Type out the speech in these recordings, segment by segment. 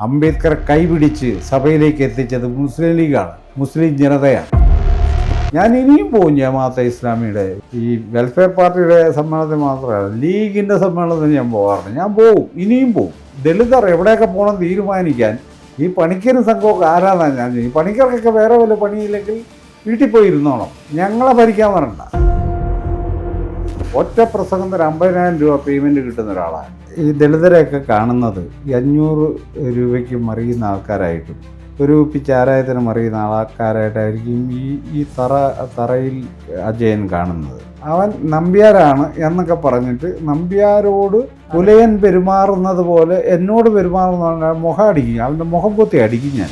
അംബേദ്കറെ കൈപിടിച്ച് സഭയിലേക്ക് എത്തിച്ചത് മുസ്ലിം ലീഗാണ്, മുസ്ലിം ജനതയാണ്. ഞാൻ ഇനിയും പോകും ജമാഅത്തെ ഇസ്ലാമിയുടെ ഈ വെൽഫെയർ പാർട്ടിയുടെ സമ്മേളനത്തിൽ മാത്രമല്ല, ലീഗിൻ്റെ സമ്മേളനത്തിന് ഞാൻ പോകാറുണ്ട്. ഞാൻ പോകും, ഇനിയും പോകും. ദളിതർ എവിടെയൊക്കെ പോകണം തീരുമാനിക്കാൻ ഈ പണിക്കരും സംഘമൊക്കെ ആരാന്നാണ് ഞാൻ ചെയ്യും. പണിക്കർക്കൊക്കെ വേറെ വല്ല പണിയില്ലെങ്കിൽ വീട്ടിൽ പോയി ഇരുന്നോണം, ഞങ്ങളെ ഭരിക്കാൻ വരണ്ട. ഒറ്റ പ്രസംഗത്തിന് 50,000 രൂപ പേയ്മെൻറ്റ് കിട്ടുന്ന ഒരാളാണ്. ഈ ദളിതരെയൊക്കെ കാണുന്നത് 500 രൂപയ്ക്ക് മറിയുന്ന ആൾക്കാരായിട്ടും ഒരു ചാരായത്തിന് മറിയുന്ന ആൾക്കാരായിട്ടായിരിക്കും ഈ തറയിൽ അജയൻ കാണുന്നത്. അവൻ നമ്പ്യാരാണ് എന്നൊക്കെ പറഞ്ഞിട്ട് നമ്പ്യാരോട് പുലയൻ പെരുമാറുന്നത് പോലെ എന്നോട് പെരുമാറുന്ന മുഖം അടിക്കും, അവൻ്റെ മുഖം പൊത്തി അടിക്കും ഞാൻ.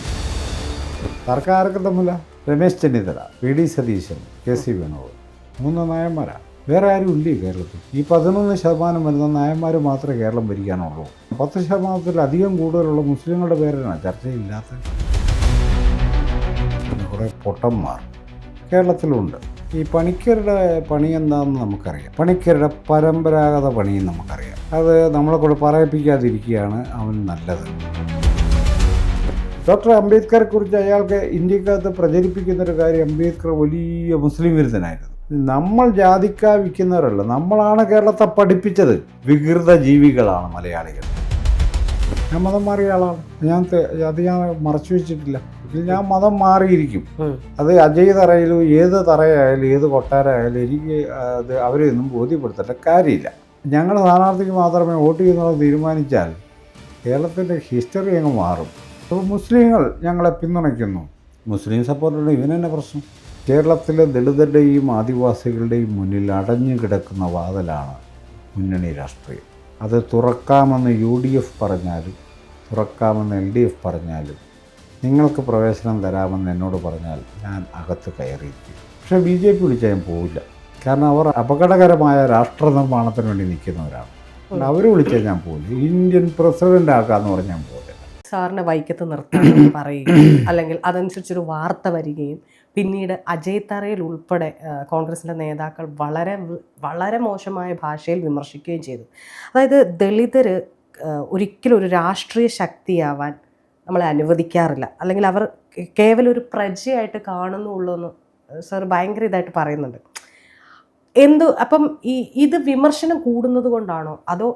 സർക്കാരൊക്കെ തമ്മില രമേശ് ചെന്നിത്തല, വി.ഡി. സതീശൻ, കെ.സി. വേണുഗോപാൽ, 3 നായന്മാരാണ്. വേറെ ആരും ഇല്ലേ കേരളത്തിൽ? ഈ 11% വരുന്ന നായന്മാർ മാത്രമേ കേരളം ഭരിക്കാനുള്ളൂ. 10%-ലധികം കൂടുതലുള്ള മുസ്ലിങ്ങളുടെ പേരാണ് ചർച്ചയില്ലാത്ത. കുറേ പൊട്ടന്മാർ കേരളത്തിലുണ്ട്. ഈ പണിക്കരുടെ പണി എന്താണെന്ന് നമുക്കറിയാം, പണിക്കരുടെ പരമ്പരാഗത പണിയും നമുക്കറിയാം. അത് നമ്മളെ കൂടെ പറയിപ്പിക്കാതിരിക്കുകയാണ് അവൻ നല്ലത്. ഡോക്ടർ അംബേദ്കറെ കുറിച്ച് അയാൾക്ക് ഇന്ത്യക്കകത്ത് പ്രചരിപ്പിക്കുന്നൊരു കാര്യം, അംബേദ്കർ വലിയ മുസ്ലിം വിരുദ്ധനായിരുന്നു. നമ്മൾ ജാതിക്ക വിൽക്കുന്നവരല്ല, നമ്മളാണ് കേരളത്തെ പഠിപ്പിച്ചത്. വികൃത ജീവികളാണ് മലയാളികൾ. ഞാൻ മതം മാറിയ ആളാണ്, ഞാൻ മറച്ചു വെച്ചിട്ടില്ല. ഞാൻ മതം മാറിയിരിക്കും. അത് അജയ് തറയിലും ഏത് തറയായാലും ഏത് കൊട്ടാരമായാലും എനിക്ക് അത് അവരെയൊന്നും ബോധ്യപ്പെടുത്തേണ്ട കാര്യമില്ല. ഞങ്ങൾ സ്ഥാനാർത്ഥിക്ക് മാത്രമേ വോട്ട് ചെയ്യുന്നത് തീരുമാനിച്ചാൽ കേരളത്തിൻ്റെ ഹിസ്റ്ററി അങ്ങ് മാറും. അപ്പോൾ മുസ്ലിങ്ങൾ ഞങ്ങളെ പിന്തുണയ്ക്കുന്നു, മുസ്ലിം സപ്പോർട്ടുണ്ട്. ഇവനെന്നെ പ്രശ്നം. കേരളത്തിലെ ദളിതരുടെയും ആദിവാസികളുടെയും മുന്നിൽ അടഞ്ഞു കിടക്കുന്ന വാതിലാണ് മുന്നണി രാഷ്ട്രീയം. അത് തുറക്കാമെന്ന് UDF പറഞ്ഞാലും തുറക്കാമെന്ന് LDF പറഞ്ഞാലും നിങ്ങൾക്ക് പ്രവേശനം തരാമെന്ന് എന്നോട് പറഞ്ഞാൽ ഞാൻ അകത്ത് കയറിയിരിക്കും. പക്ഷേ BJP വിളിച്ചാൽ ഞാൻ പോവില്ല. കാരണം അവർ അപകടകരമായ രാഷ്ട്ര നിർമ്മാണത്തിന് വേണ്ടി നിൽക്കുന്നവരാണ്. അവർ വിളിച്ചാൽ ഞാൻ പോവില്ല. ഇന്ത്യൻ പ്രസിഡൻ്റ് ആക്കാമെന്ന് പറഞ്ഞാൽ ഞാൻ പോവില്ല. സാറിനെ വൈക്കത്ത് നിർത്താൻ പറയുകയും അല്ലെങ്കിൽ അതനുസരിച്ചൊരു വാർത്ത വരികയും പിന്നീട് അജയ് തറയിൽ ഉൾപ്പെടെ കോൺഗ്രസിൻ്റെ നേതാക്കൾ വളരെ വളരെ മോശമായ ഭാഷയിൽ വിമർശിക്കുകയും ചെയ്തു. അതായത് ദളിതർ ഒരിക്കലും ഒരു രാഷ്ട്രീയ ശക്തിയാവാൻ നമ്മളെ അനുവദിക്കാറില്ല, അല്ലെങ്കിൽ അവർ കേവലം ഒരു പ്രജയായിട്ട് കാണുന്നുള്ളൂ എന്ന് സാർ ഭയങ്കര ഇതായിട്ട് പറയുന്നുണ്ട്. അപ്പം ഇത് വിമർശനം കൂടുന്നത് കൊണ്ടാണോ, അതോ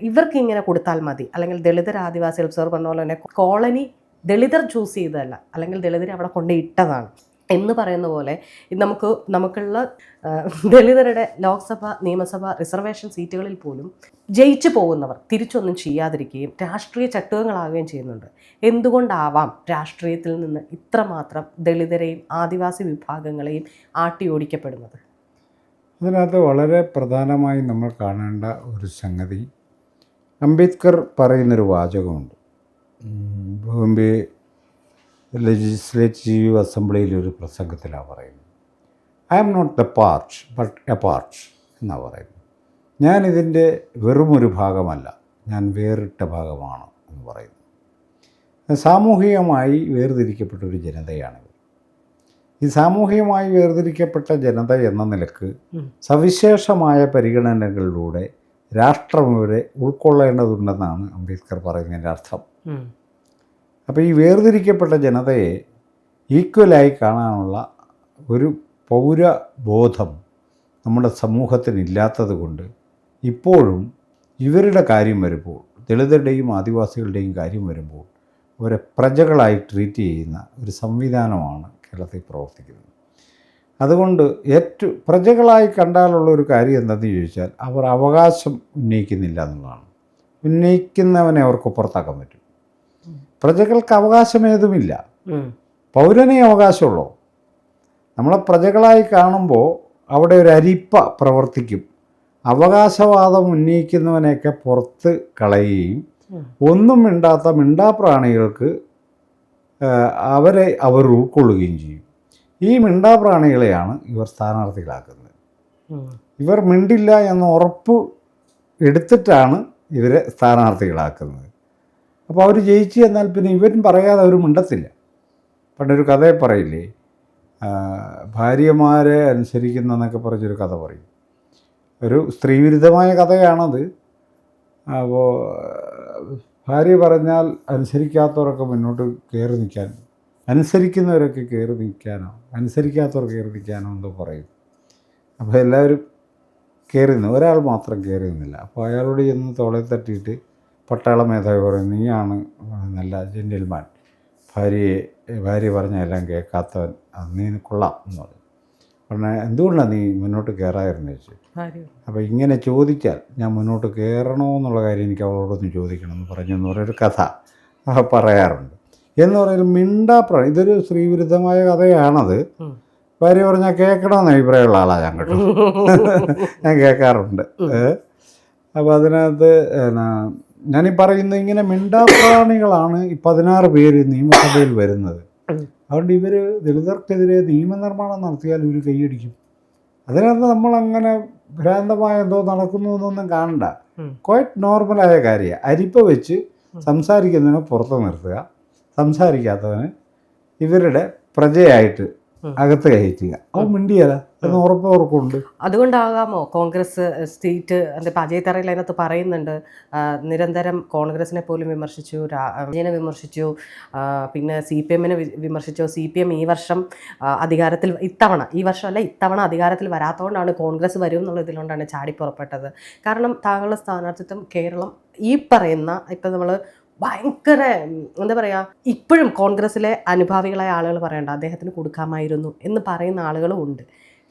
ഇവർക്ക് ഇങ്ങനെ കൊടുത്താൽ മതി, അല്ലെങ്കിൽ ദളിതർ ആദിവാസികൾ സാർ പറഞ്ഞ പോലെ തന്നെ കോളനി ദളിതർ ചൂസ് ചെയ്തതല്ല, അല്ലെങ്കിൽ ദളിതർ അവിടെ കൊണ്ട് ഇട്ടതാണ് എന്ന് പറയുന്ന പോലെ നമുക്കുള്ള ദളിതരുടെ ലോക്സഭ നിയമസഭ റിസർവേഷൻ സീറ്റുകളിൽ പോലും ജയിച്ചു പോകുന്നവർ തിരിച്ചൊന്നും ചെയ്യാതിരിക്കുകയും രാഷ്ട്രീയ ചട്ടുകങ്ങളാവുകയും ചെയ്യുന്നുണ്ട്. എന്തുകൊണ്ടാവാം രാഷ്ട്രീയത്തിൽ നിന്ന് ഇത്രമാത്രം ദളിതരെയും ആദിവാസി വിഭാഗങ്ങളെയും ആട്ടിയോടിക്കപ്പെടുന്നത്? അതിനകത്ത് വളരെ പ്രധാനമായി നമ്മൾ കാണേണ്ട ഒരു സംഗതി, അംബേദ്കർ പറയുന്നൊരു വാചകമുണ്ട്. ബോംബെ ലെജിസ്ലേറ്റീവ് അസംബ്ലിയിലൊരു പ്രസംഗത്തിലാണ് പറയുന്നത്. I am not the part but a part എന്നാണ് പറയുന്നത്. ഞാനിതിൻ്റെ വെറുമൊരു ഭാഗമല്ല, ഞാൻ വേറിട്ട ഭാഗമാണ് എന്ന് പറയുന്നു. സാമൂഹികമായി വേർതിരിക്കപ്പെട്ടൊരു ജനതയാണ്. ഈ സാമൂഹികമായി വേർതിരിക്കപ്പെട്ട ജനത എന്ന നിലക്ക് സവിശേഷമായ പരിഗണനകളിലൂടെ രാഷ്ട്രം ഇവരെ ഉൾക്കൊള്ളേണ്ടതുണ്ടെന്നാണ് അംബേദ്കർ പറയുന്നതിൻ്റെ അർത്ഥം. അപ്പോൾ ഈ വേർതിരിക്കപ്പെട്ട ജനതയെ ഈക്വലായി കാണാനുള്ള ഒരു പൗരബോധം നമ്മുടെ സമൂഹത്തിനില്ലാത്തത് കൊണ്ട് ഇപ്പോഴും ഇവരുടെ കാര്യം വരുമ്പോൾ, ദളിതരുടെയും ആദിവാസികളുടെയും കാര്യം വരുമ്പോൾ അവരെ പ്രജകളായി ട്രീറ്റ് ചെയ്യുന്ന ഒരു സംവിധാനമാണ് കേരളത്തിൽ പ്രവർത്തിക്കുന്നത്. അതുകൊണ്ട് പ്രജകളായി കണ്ടാലുള്ള ഒരു കാര്യം എന്താണെന്ന് ചോദിച്ചാൽ, അവർ അവകാശം ഉന്നയിക്കുന്നില്ല എന്നുള്ളതാണ്. ഉന്നയിക്കുന്നവനെ അവർക്ക് പുറത്താക്കാൻ പറ്റും. പ്രജകൾക്ക് അവകാശമേതുമില്ല, പൗരനെ അവകാശമുള്ളൂ. നമ്മളെ പ്രജകളായി കാണുമ്പോൾ അവിടെ ഒരു അരിപ്പ പ്രവർത്തിക്കും. അവകാശവാദം ഉന്നയിക്കുന്നവനെയൊക്കെ പുറത്ത് കളയുകയും ഒന്നും മിണ്ടാത്ത മിണ്ടാപ്രാണികൾക്ക് അവർ ഉൾക്കൊള്ളുകയും ചെയ്യും. ഈ മിണ്ടാപ്രാണികളെയാണ് ഇവർ സ്ഥാനാർത്ഥികളാക്കുന്നത്. ഇവർ മിണ്ടില്ല എന്ന ഉറപ്പ് എടുത്തിട്ടാണ് ഇവരെ സ്ഥാനാർത്ഥികളാക്കുന്നത്. അപ്പോൾ അവർ ജയിച്ചു എന്നാൽ പിന്നെ ഇവരും പറയാതെ അവർ മിണ്ടത്തില്ല. പണ്ടൊരു കഥ പറയില്ലേ, ഭാര്യമാരെ അനുസരിക്കുന്നതെന്നൊക്കെ പറഞ്ഞൊരു കഥ പറയും. ഒരു സ്ത്രീവിരുദ്ധമായ കഥയാണത്. അപ്പോൾ ഭാര്യ പറഞ്ഞാൽ അനുസരിക്കാത്തവരൊക്കെ മുന്നോട്ട് കയറി നിൽക്കാൻ, അനുസരിക്കുന്നവരൊക്കെ കയറി നിൽക്കാനോ അനുസരിക്കാത്തവർ കയറി നിൽക്കാനോ എന്തോ പറയും. അപ്പോൾ എല്ലാവരും കയറി നിന്ന്, ഒരാൾ മാത്രം കയറി നിന്നില്ല. അപ്പോൾ അയാളോട് ചെന്ന് തോളെ തട്ടിയിട്ട് പട്ടാള മേധാവി പറയും, നീയാണ് നല്ല ജെന്റിൽമാൻ, ഭാര്യ പറഞ്ഞ എല്ലാം കേൾക്കാത്തവൻ, അത് നീ കൊള്ളാം എന്ന് പറഞ്ഞു. പറഞ്ഞാൽ എന്തുകൊണ്ടാണ് നീ മുന്നോട്ട് കയറായിരുന്നു ചോദിച്ചു. അപ്പോൾ ഇങ്ങനെ ചോദിച്ചാൽ ഞാൻ മുന്നോട്ട് കയറണോ എന്നുള്ള കാര്യം എനിക്ക് അവളോടൊന്ന് ചോദിക്കണം എന്ന് പറഞ്ഞെന്ന് പറയുന്നൊരു കഥ പറയാറുണ്ട്. എന്ന് പറയുന്നത് ഇതൊരു സ്ത്രീവിരുദ്ധമായ കഥയാണത്. ഭാര്യ പറഞ്ഞാൽ കേൾക്കണമെന്ന് അഭിപ്രായമുള്ള ആളാണ് ഞാൻ കേട്ടോ. ഞാൻ കേൾക്കാറുണ്ട്. അപ്പോൾ അതിനകത്ത് ഞാനീ പറയുന്നത് ഇങ്ങനെ മിണ്ടാപ്രാണികളാണ് ഈ 16 പേര് നിയമസഭയിൽ വരുന്നത്. അതുകൊണ്ട് ഇവർ ദളിതർക്കെതിരെ നിയമനിർമ്മാണം നടത്തിയാൽ ഇവർ കൈയടിക്കും. അതിനകത്ത് നമ്മളങ്ങനെ ഭ്രാന്തമായ എന്തോ നടക്കുന്നു എന്നൊന്നും കാണണ്ട. ക്വൈറ്റ് നോർമലായ കാര്യമാണ്. അരിപ്പ വെച്ച് സംസാരിക്കുന്നതിനെ പുറത്ത് നിർത്തുക, സംസാരിക്കാത്തവന് ഇവരുടെ പ്രജയായിട്ട് അകത്ത് കയറ്റുക. അവൻ മിണ്ടിയല്ല എന്ന് ഉറപ്പുണ്ട്. അതുകൊണ്ടാകാമോ കോൺഗ്രസ് സ്റ്റേറ്റ് ഇപ്പം അജയ് തറയിൽ അതിനകത്ത് പറയുന്നുണ്ട്, നിരന്തരം കോൺഗ്രസിനെ പോലും വിമർശിച്ചു, രാജനെ വിമർശിച്ചു, പിന്നെ CPM വിമർശിച്ചു. CPM ഈ വർഷം അധികാരത്തിൽ ഇത്തവണ അധികാരത്തിൽ വരാത്തതുകൊണ്ടാണ് കോൺഗ്രസ് വരും എന്നുള്ള ഇതിലുകൊണ്ടാണ് ചാടിപ്പുറപ്പെട്ടത്. കാരണം താങ്കളുടെ സ്ഥാനാർത്ഥിത്വം കേരളം ഈ പറയുന്ന ഇപ്പം നമ്മൾ ഭയങ്കര എന്താ പറയുക, ഇപ്പോഴും കോൺഗ്രസ്സിലെ അനുഭാവികളായ ആളുകൾ പറയണ്ട അദ്ദേഹത്തിന് കൊടുക്കാമായിരുന്നു എന്ന് പറയുന്ന ആളുകളും ഉണ്ട്.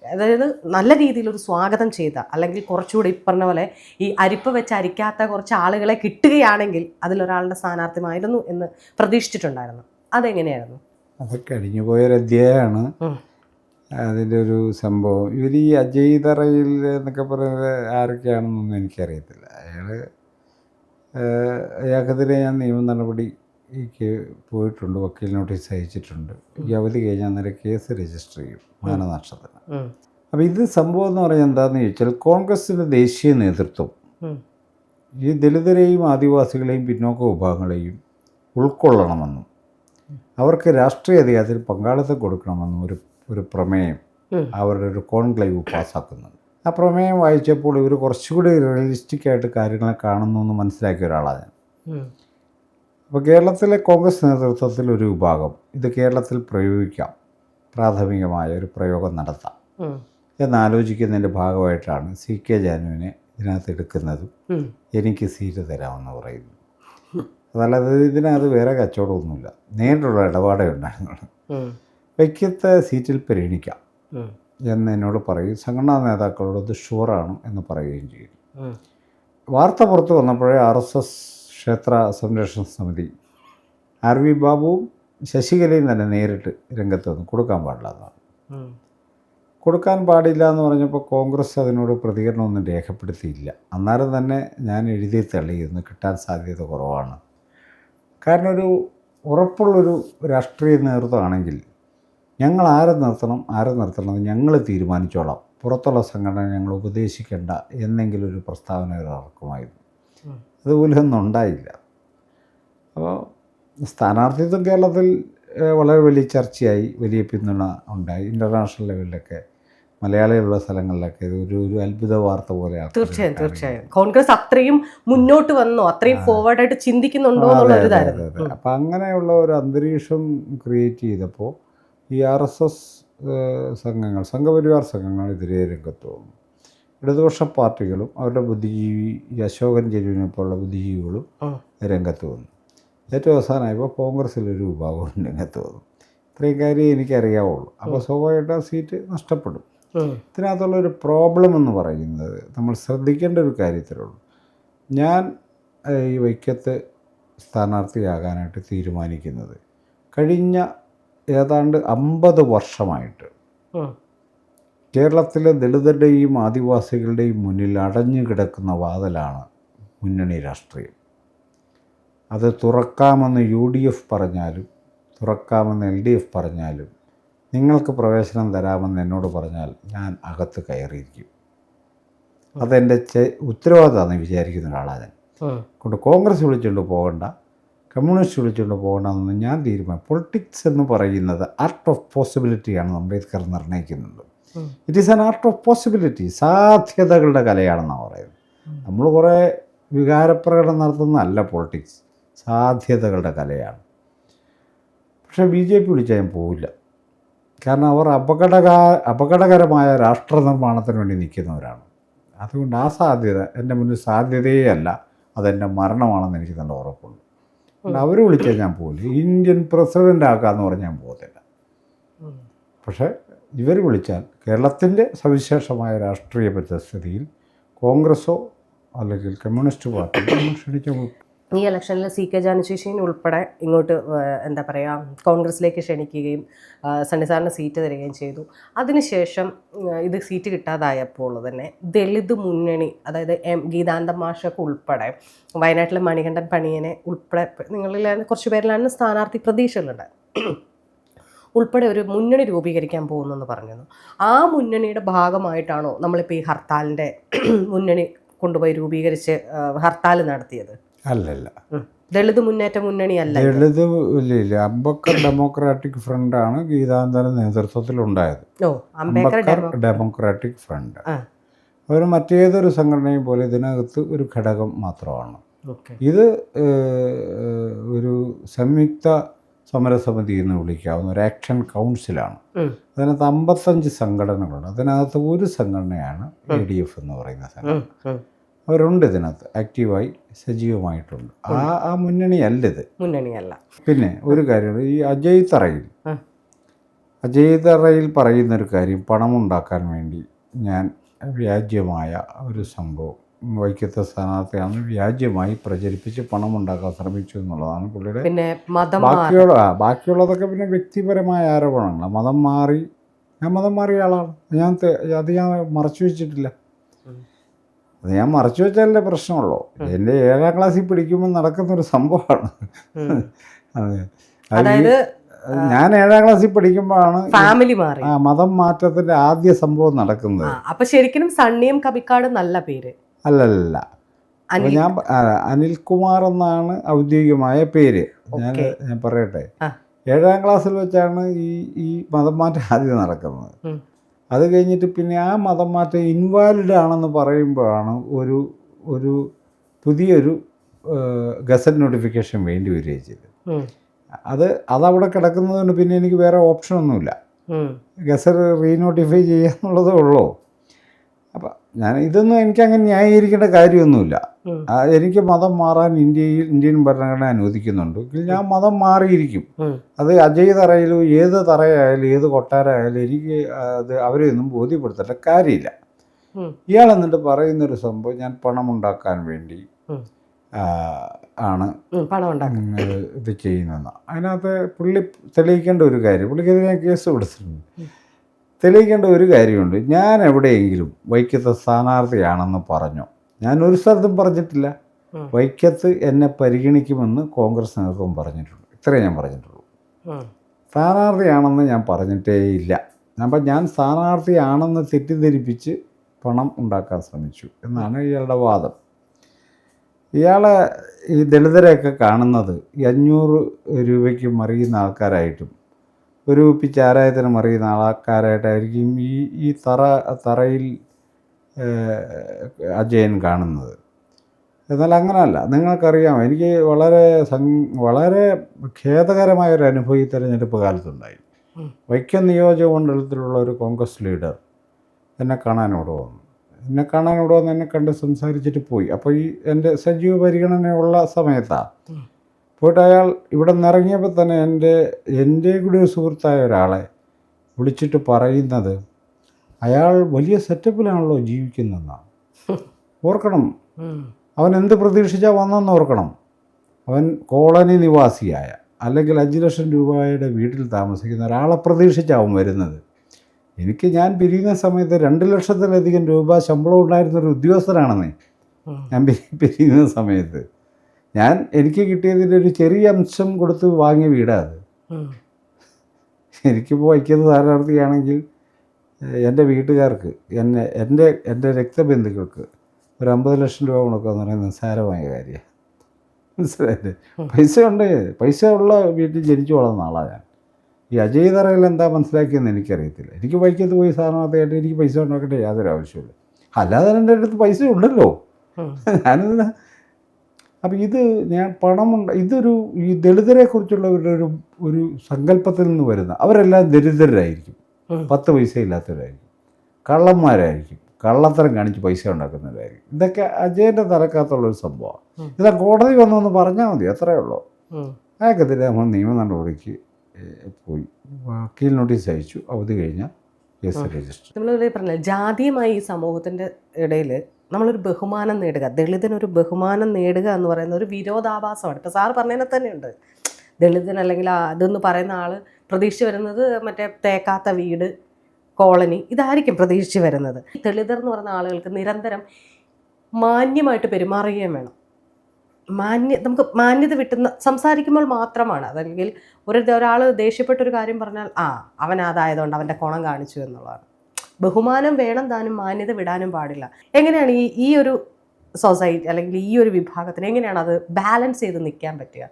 അതായത് നല്ല രീതിയിലൊരു സ്വാഗതം ചെയ്ത, അല്ലെങ്കിൽ കുറച്ചുകൂടി പറഞ്ഞ പോലെ ഈ അരിപ്പ വെച്ച് അരിക്കാത്ത കുറച്ച് ആളുകളെ കിട്ടുകയാണെങ്കിൽ അതിലൊരാളുടെ സ്ഥാനാർത്ഥിമായിരുന്നു എന്ന് പ്രതീക്ഷിച്ചിട്ടുണ്ടായിരുന്നു. അതെങ്ങനെയായിരുന്നു? അത് കഴിഞ്ഞു പോയൊരു അധ്യായമാണ് അതിൻ്റെ ഒരു സംഭവം. ഇവർ ഈ അജയ് തറയിൽ എന്നൊക്കെ പറയുന്നത് ആരൊക്കെയാണെന്നൊന്നും എനിക്കറിയത്തില്ല. അയാൾക്കെതിരെ ഞാൻ നിയമ നടപടിക്ക് പോയിട്ടുണ്ട്, വക്കീൽ നോട്ടീസ് അയച്ചിട്ടുണ്ട്. ഈ അവധി കഴിഞ്ഞാൽ അന്നേരം കേസ് രജിസ്റ്റർ ചെയ്യും മാനനഷ്ടത്തിന്. അപ്പോൾ ഇത് സംഭവം എന്ന് പറഞ്ഞാൽ എന്താണെന്ന് ചോദിച്ചാൽ, കോൺഗ്രസിൻ്റെ ദേശീയ നേതൃത്വം ഈ ദളിതരെയും ആദിവാസികളെയും പിന്നോക്ക വിഭാഗങ്ങളെയും ഉൾക്കൊള്ളണമെന്നും അവർക്ക് രാഷ്ട്രീയ അധികാരത്തിൽ പങ്കാളിത്തം കൊടുക്കണമെന്നും ഒരു പ്രമേയം അവരുടെ ഒരു കോൺക്ലേവ് പാസ്സാക്കുന്നുണ്ട്. ആ പ്രമേയം വായിച്ചപ്പോൾ ഇവർ കുറച്ചുകൂടി റിയലിസ്റ്റിക്കായിട്ട് കാര്യങ്ങളെ കാണുന്നു എന്ന് മനസ്സിലാക്കിയ ഒരാളാണ് ഞാൻ. അപ്പോൾ കേരളത്തിലെ കോൺഗ്രസ് നേതൃത്വത്തിൽ ഒരു വിഭാഗം ഇത് കേരളത്തിൽ പ്രയോഗിക്കാം, പ്രാഥമികമായ ഒരു പ്രയോഗം നടത്താം എന്നാലോചിക്കുന്നതിൻ്റെ ഭാഗമായിട്ടാണ് CK ജാനുവിനെ ഇതിനകത്ത് എടുക്കുന്നതും എനിക്ക് സീറ്റ് തരാമെന്ന് പറയുന്നു. അതല്ലാതെ ഇതിനകത്ത് വേറെ കച്ചവടമൊന്നുമില്ല, നേരിട്ടുള്ള ഇടപാടേ ഉണ്ടായിരുന്നുള്ളൂ. വൈക്കത്തെ സീറ്റിൽ പരിഗണിക്കാം എന്ന് എന്നോട് പറയും. സംഘടനാ നേതാക്കളോട് ഇത് ഷുവറാണ് എന്ന് പറയുകയും ചെയ്തു. വാർത്ത പുറത്ത് വന്നപ്പോഴേ RSS ക്ഷേത്ര സംരക്ഷണ സമിതി RV ബാബുവും ശശികലയും തന്നെ നേരിട്ട് രംഗത്ത് വന്ന് കൊടുക്കാൻ പാടില്ല എന്നാണ്. കൊടുക്കാൻ പാടില്ല എന്ന് പറഞ്ഞപ്പോൾ കോൺഗ്രസ് അതിനോട് പ്രതികരണമൊന്നും രേഖപ്പെടുത്തിയില്ല. അന്നേരം തന്നെ ഞാൻ എഴുതി തള്ളിയിരുന്നു, കിട്ടാൻ സാധ്യത കുറവാണ്. കാരണം ഒരു ഉറപ്പുള്ളൊരു രാഷ്ട്രീയ നേതൃത്വമാണെങ്കിൽ ഞങ്ങൾ ആരെ നിർത്തണം ഞങ്ങൾ തീരുമാനിച്ചോളാം, പുറത്തുള്ള സംഘടന ഞങ്ങൾ ഉപദേശിക്കേണ്ട എന്നെങ്കിലും ഒരു പ്രസ്താവന ഇറക്കുമായിരുന്നു. അതുപോലെ ഒന്നും ഉണ്ടായില്ല. അപ്പോൾ സ്ഥാനാർത്ഥിത്വം കേരളത്തിൽ വളരെ വലിയ ചർച്ചയായി, വലിയ പിന്തുണ ഉണ്ടായി. ഇൻ്റർനാഷണൽ ലെവലിലൊക്കെ മലയാളികളുള്ള സ്ഥലങ്ങളിലൊക്കെ ഇത് ഒരു അത്ഭുത വാർത്ത പോലെയാണ്. തീർച്ചയായും കോൺഗ്രസ് അത്രയും മുന്നോട്ട് വന്നോ, അത്രയും ഫോർവേഡായിട്ട് ചിന്തിക്കുന്നുണ്ടോ എന്നുള്ളൊരിതായിരുന്നു. അപ്പം അങ്ങനെയുള്ള ഒരു അന്തരീക്ഷം ക്രിയേറ്റ് ചെയ്തപ്പോൾ ഈ RSS സംഘങ്ങൾ, സംഘപരിവാർ സംഘങ്ങൾ ഇതിരെ രംഗത്ത് വന്നു. ഇടതുപക്ഷ പാർട്ടികളും അവരുടെ ബുദ്ധിജീവി അശോകൻ ജെരുവിനെ പോലുള്ള ബുദ്ധിജീവികളും രംഗത്ത് വന്നു. ഏറ്റവും അവസാനമായപ്പോൾ കോൺഗ്രസ്സിലൊരു വിഭാഗവും രംഗത്ത് വന്നു. ഇത്രയും കാര്യം എനിക്കറിയാവുള്ളൂ. അപ്പോൾ സ്വാഭാവികമായിട്ട് ആ സീറ്റ് നഷ്ടപ്പെടും. ഇതിനകത്തുള്ളൊരു പ്രോബ്ലം എന്ന് പറയുന്നത് നമ്മൾ ശ്രദ്ധിക്കേണ്ട ഒരു കാര്യത്തിലുള്ളൂ. ഞാൻ ഈ വൈക്കത്ത് സ്ഥാനാർത്ഥിയാകാനായിട്ട് തീരുമാനിക്കുന്നത് കഴിഞ്ഞ ഏതാണ്ട് 50 വർഷമായിട്ട് കേരളത്തിലെ ദളിതരുടെയും ആദിവാസികളുടെയും മുന്നിൽ അടഞ്ഞു കിടക്കുന്ന വാതിലാണ് മുന്നണി രാഷ്ട്രീയം. അത് തുറക്കാമെന്ന് UDF പറഞ്ഞാലും തുറക്കാമെന്ന് LDF പറഞ്ഞാലും നിങ്ങൾക്ക് പ്രവേശനം തരാമെന്ന് എന്നോട് പറഞ്ഞാൽ ഞാൻ അകത്ത് കയറിയിരിക്കും. അതെൻ്റെ ഉത്തരവാദിത്തമാണെന്ന് വിചാരിക്കുന്ന ഒരാളാണ് ഞാൻ. കൊണ്ട് കോൺഗ്രസ് വിളിച്ചുകൊണ്ട് പോകണ്ട, കമ്മ്യൂണിസ്റ്റ് വിളിച്ചുകൊണ്ട് പോകണമെന്ന് ഞാൻ പൊളിറ്റിക്സ് എന്ന് പറയുന്നത് ആർട്ട് ഓഫ് പോസിബിലിറ്റിയാണ് അംബേദ്കർ നിർണ്ണയിക്കുന്നത്. It is an art of possibility, സാധ്യതകളുടെ കലയാണെന്നാണ് പറയുന്നത്. നമ്മൾ കുറേ വികാരപ്രകടനം നടത്തുന്നതല്ല പൊളിറ്റിക്സ്, സാധ്യതകളുടെ കലയാണ്. പക്ഷേ BJP വിളിച്ചാൽ ഞാൻ പോവില്ല. കാരണം അവർ അപകടകരമായ രാഷ്ട്ര നിർമ്മാണത്തിന് വേണ്ടി നിൽക്കുന്നവരാണ്. അതുകൊണ്ട് ആ സാധ്യത എൻ്റെ മുന്നിൽ സാധ്യതയേ അല്ല, അതെൻ്റെ മരണമാണെന്ന് എനിക്ക് നല്ല ഉറപ്പുണ്ട്. അതുകൊണ്ട് അവർ വിളിച്ചാൽ ഞാൻ പോവില്ല. ഇന്ത്യൻ പ്രസിഡൻ്റ് ആക്കാമെന്ന് പറഞ്ഞാൽ ഞാൻ പോകത്തില്ല. പക്ഷേ ഇവർ വിളിച്ചാൽ കേരളത്തിൻ്റെ സവിശേഷമായ രാഷ്ട്രീയ പരിസ്ഥിതിയിൽ കോൺഗ്രസ്സോ അല്ലെങ്കിൽ കമ്മ്യൂണിസ്റ്റ് പാർട്ടിയോ ക്ഷണിച്ച ഈ ഇലക്ഷനിൽ CK ജാനുശേഷിൻ ഉൾപ്പെടെ ഇങ്ങോട്ട് എന്താ പറയുക കോൺഗ്രസിലേക്ക് ക്ഷണിക്കുകയും സണ്ണി സാറിന് സീറ്റ് തരികയും ചെയ്തു. അതിനുശേഷം ഇത് സീറ്റ് കിട്ടാതായപ്പോൾ തന്നെ ദളിത് മുന്നണി, അതായത് ഗീതാനന്ദ മാഷൊക്കെ ഉൾപ്പെടെ വയനാട്ടിലെ മണികണ്ഠൻ പണിയനെ ഉൾപ്പെടെ നിങ്ങളിൽ കുറച്ച് പേരിലാണ് സ്ഥാനാർത്ഥി പ്രതീക്ഷകളുണ്ട് ഉൾപ്പെടെ ഒരു മുന്നണി രൂപീകരിക്കാൻ പോകുന്നെന്ന് പറഞ്ഞിരുന്നു. ആ മുന്നണിയുടെ ഭാഗമായിട്ടാണോ നമ്മളിപ്പോൾ ഈ ഹർത്താലിൻ്റെ മുന്നണി കൊണ്ടുപോയി രൂപീകരിച്ച് ഹർത്താൽ നടത്തിയത്? അല്ലല്ല, ദളിത് മുന്നേറ്റ മുന്നണി അല്ല. ദളിത് ഇല്ല. അംബേദ്കർ ഡെമോക്രാറ്റിക് ഫ്രണ്ടാണ് ഗീതാനന്ദൻ്റെ നേതൃത്വത്തിലുണ്ടായത്. അംബേദ്കർ ഡെമോക്രാറ്റിക് ഫ്രണ്ട് അവർ മറ്റേതൊരു സംഘടനയും പോലെ ഇതിനകത്ത് ഒരു ഘടകം മാത്രമാണ്. ഇത് ഒരു സംയുക്ത സമരസമിതി എന്ന് വിളിക്കാവുന്ന ഒരു ആക്ഷൻ കൗൺസിലാണ്. അതിനകത്ത് 55 സംഘടനകളുണ്ട്. അതിനകത്ത് ഒരു സംഘടനയാണ് ADF എന്ന് പറയുന്ന സംഘടന. അവരുണ്ട് ഇതിനകത്ത്, ആക്റ്റീവായി സജീവമായിട്ടുണ്ട്. ആ മുന്നണിയല്ലിത്, മുന്നണിയല്ല. പിന്നെ ഒരു കാര്യമുണ്ട്, ഈ അജയ് തറയിൽ പറയുന്നൊരു കാര്യം, പണമുണ്ടാക്കാൻ വേണ്ടി ഞാൻ വ്യാജ്യമായ ഒരു സംഭവം വൈക്കത്തെ സ്ഥാനാർത്ഥിയാണ് വ്യാജ്യമായി പ്രചരിപ്പിച്ച് പണമുണ്ടാക്കാൻ ശ്രമിച്ചു എന്നുള്ളതാണ് പുള്ളിയുടെ. പിന്നെ ബാക്കിയുള്ളതൊക്കെ പിന്നെ വ്യക്തിപരമായ ആരോപണങ്ങളാണ്. മതം മാറി, ഞാൻ മതം മാറിയ ആളാണ്, അത് ഞാൻ മറച്ചു വെച്ചിട്ടില്ല. അത് ഞാൻ മറച്ചു വെച്ചാലേ പ്രശ്നമുള്ളൂ. എൻ്റെ 7ാം ക്ലാസ്സിൽ പഠിക്കുമ്പോൾ നടക്കുന്നൊരു സംഭവമാണ്. അതായത് ഞാൻ 7ാം ക്ലാസ്സിൽ പഠിക്കുമ്പോഴാണ് ഫാമിലി മാറി മതം മാറ്റത്തിൻ്റെ ആദ്യ സംഭവം നടക്കുന്നത്. അപ്പൊ ശരിക്കും സണ്ണിയും കബിക്കാട് നല്ല പേര് അല്ലല്ല, ഞാൻ അനിൽകുമാർ എന്നാണ് ഔദ്യോഗികമായ പേര്. ഞാൻ പറയട്ടെ, 7ാം ക്ലാസ്സിൽ വെച്ചാണ് ഈ മതം മാറ്റം ആദ്യം നടക്കുന്നത്. അത് കഴിഞ്ഞിട്ട് പിന്നെ ആ മതം മാറ്റം ഇൻവാലിഡ് ആണെന്ന് പറയുമ്പോഴാണ് ഒരു പുതിയൊരു ഗസറ്റ് നോട്ടിഫിക്കേഷൻ വേണ്ടി വരികയും ചെയ്തത്. അതവിടെ കിടക്കുന്നതുകൊണ്ട് പിന്നെ എനിക്ക് വേറെ ഓപ്ഷനൊന്നുമില്ല, ഗസറ്റ് റീനോട്ടിഫൈ ചെയ്യാന്നുള്ളതേ ഉള്ളൂ. അപ്പം ഇതൊന്നും എനിക്കങ്ങനെ ന്യായീകരിക്കേണ്ട കാര്യമൊന്നുമില്ല. എനിക്ക് മതം മാറാൻ ഇന്ത്യൻ ഭരണഘടന അനുവദിക്കുന്നുണ്ട്. ഞാൻ മതം മാറിയിരിക്കും. അത് അജയ് തറയിലും ഏത് തറയായാലും ഏത് കൊട്ടാരമായാലും എനിക്ക് അവരെയൊന്നും ബോധ്യപ്പെടുത്തേണ്ട കാര്യമില്ല. ഇയാൾ എന്നിട്ട് പറയുന്നൊരു സംഭവം, ഞാൻ പണമുണ്ടാക്കാൻ വേണ്ടി ആണ് ഇത് ചെയ്യുന്നതെന്ന്. അതിനകത്ത് പുള്ളി തെളിയിക്കേണ്ട ഒരു കാര്യം, പുള്ളിക്കെതിരെ ഞാൻ കേസ് കൊടുത്തിട്ടുണ്ട്. തെളിയിക്കേണ്ട ഒരു കാര്യമുണ്ട്. ഞാൻ എവിടെയെങ്കിലും വൈക്കത്തെ സ്ഥാനാർത്ഥിയാണെന്ന് പറഞ്ഞോ? ഞാൻ ഒരു സ്ഥലത്തും പറഞ്ഞിട്ടില്ല. വൈക്കത്ത് എന്നെ പരിഗണിക്കുമെന്ന് കോൺഗ്രസ് നേതൃത്വം പറഞ്ഞിട്ടുണ്ട്. ഇത്രയും ഞാൻ പറഞ്ഞിട്ടുള്ളൂ. സ്ഥാനാർത്ഥിയാണെന്ന് ഞാൻ പറഞ്ഞിട്ടേ ഇല്ല. അപ്പം ഞാൻ സ്ഥാനാർത്ഥിയാണെന്ന് തെറ്റിദ്ധരിപ്പിച്ച് പണം ഉണ്ടാക്കാൻ ശ്രമിച്ചു എന്നാണ് ഇയാളുടെ വാദം. ഇയാളെ ഈ ദളിതരെയൊക്കെ കാണുന്നത് 500 രൂപയ്ക്ക് മറിയുന്ന ആൾക്കാരായിട്ടും ഒരു പിച്ചാരായത്തിന് മറിയുന്ന ആൾക്കാരായിട്ടായിരിക്കും ഈ തറയിൽ അജയൻ കാണുന്നത്. എന്നാൽ അങ്ങനെയല്ല. നിങ്ങൾക്കറിയാം, എനിക്ക് വളരെ ഖേദകരമായൊരു അനുഭവം ഈ തെരഞ്ഞെടുപ്പ് കാലത്തുണ്ടായി. വൈക്കം നിയോജക മണ്ഡലത്തിലുള്ള ഒരു കോൺഗ്രസ് ലീഡർ എന്നെ കാണാനിവിടെ വന്നു. എന്നെ കണ്ട് സംസാരിച്ചിട്ട് പോയി. അപ്പോൾ എൻ്റെ സജീവ പരിഗണനയുള്ള സമയത്താണ് പോയിട്ട് അയാൾ ഇവിടെ നിന്നിറങ്ങിയപ്പോൾ തന്നെ എൻ്റെ കൂടെ ഒരു സുഹൃത്തായ ഒരാളെ വിളിച്ചിട്ട് പറയുന്നത്, അയാൾ വലിയ സെറ്റപ്പിലാണല്ലോ ജീവിക്കുന്നതെന്നാണ്. ഓർക്കണം, അവൻ എന്ത് പ്രതീക്ഷിച്ചാൽ വന്നെന്ന് ഓർക്കണം. അവൻ കോളനി നിവാസിയായ അല്ലെങ്കിൽ 5 ലക്ഷം രൂപയുടെ വീട്ടിൽ താമസിക്കുന്ന ഒരാളെ പ്രതീക്ഷിച്ചാവും വരുന്നത്. ഞാൻ പിരിയുന്ന സമയത്ത് 2 ലക്ഷത്തിലധികം രൂപ ശമ്പളം ഉണ്ടായിരുന്നൊരു ഉദ്യോഗസ്ഥനാണെന്നേ ഞാൻ പിരിയുന്ന സമയത്ത്. എനിക്ക് കിട്ടിയതിൻ്റെ ഒരു ചെറിയ അംശം കൊടുത്ത് വാങ്ങിയ വീടാണ് അത്. എനിക്കിപ്പോൾ വയ്ക്കുന്നത് സ്ഥാനാർത്ഥിയാണെങ്കിൽ എൻ്റെ വീട്ടുകാർക്ക്, എൻ്റെ രക്തബന്ധുക്കൾക്ക് ഒരു 50 ലക്ഷം രൂപ കൊടുക്കുക എന്ന് പറയുന്നത് നിസ്സാരമായ കാര്യമാണ്. മനസ്സിലായില്ലേ? പൈസ ഉള്ള വീട്ടിൽ ജനിച്ചു വളർന്ന ആളാണ് ഞാൻ. ഈ അജയ് തറയിൽ എന്താ മനസ്സിലാക്കിയെന്ന് എനിക്കറിയത്തില്ല. എനിക്ക് വൈക്കത്ത് പോയി സ്ഥാനാർത്ഥിയായിട്ട് എനിക്ക് പൈസ ഉണ്ടാക്കേണ്ട യാതൊരു ആവശ്യമില്ല. അല്ലാതെ എൻ്റെ അടുത്ത് പൈസ ഉണ്ടല്ലോ. ഞാനിതിന് അപ്പം ഇത് ഞാൻ പണമുണ്ട് ഇതൊരു ഈ ദളിതരെ കുറിച്ചുള്ള ഒരു സങ്കല്പത്തിൽ നിന്ന് വരുന്ന അവരെല്ലാം ദരിദ്രരായിരിക്കും, 10 പൈസ ഇല്ലാത്തവരായിരിക്കും, കള്ളന്മാരായിരിക്കും, കള്ളത്തരം കാണിച്ച് പൈസ ഉണ്ടാക്കുന്നവരായിരിക്കും. ഇതൊക്കെ അജയൻ്റെ തലക്കകത്തുള്ളൊരു സംഭവമാണ്. ഇതാ കോടതി വന്നൊന്ന് പറഞ്ഞാൽ മതി, അത്രയേ ഉള്ളൂ. അയാൾക്കെതിരെ നമ്മൾ നിയമ നടപടിക്ക് പോയി വക്കീൽ നോട്ടീസ് അയച്ചു, അവധി കഴിഞ്ഞാൽ കേസ് രജിസ്റ്റർ. നമ്മൾ പറഞ്ഞില്ല, ജാതിയുമായി ഈ സമൂഹത്തിൻ്റെ ഇടയിൽ നമ്മളൊരു ബഹുമാനം നേടുക, ദളിതനൊരു ബഹുമാനം നേടുക എന്ന് പറയുന്ന ഒരു വിരോധാഭാസമാണ്. ഇപ്പോൾ സാറ് പറഞ്ഞതിനെ തന്നെയുണ്ട്, ദളിതൻ അല്ലെങ്കിൽ അതെന്ന് പറയുന്ന ആൾ പ്രതീക്ഷിച്ച് വരുന്നത് മറ്റേ തേക്കാത്ത വീട്, കോളനി, ഇതായിരിക്കും പ്രതീക്ഷിച്ച് വരുന്നത്. ദളിതർ എന്ന് പറയുന്ന ആളുകൾക്ക് നിരന്തരം മാന്യമായിട്ട് പെരുമാറുകയും വേണം. നമുക്ക് മാന്യത വിട്ടുന്ന സംസാരിക്കുമ്പോൾ മാത്രമാണ്. അതല്ലെങ്കിൽ ഒരാൾ ദേഷ്യപ്പെട്ടൊരു കാര്യം പറഞ്ഞാൽ അവൻ അതായതുകൊണ്ട് അവൻ്റെ കുണം കാണിച്ചു എന്നുള്ളതാണ്. ബഹുമാനം വേണം താനും, മാന്യത വിടാനും പാടില്ല. എങ്ങനെയാണ് ഈ ഒരു സൊസൈറ്റി അല്ലെങ്കിൽ ഈ ഒരു വിഭാഗത്തിന് എങ്ങനെയാണ് അത് ബാലൻസ് ചെയ്ത് നിൽക്കാൻ പറ്റുക?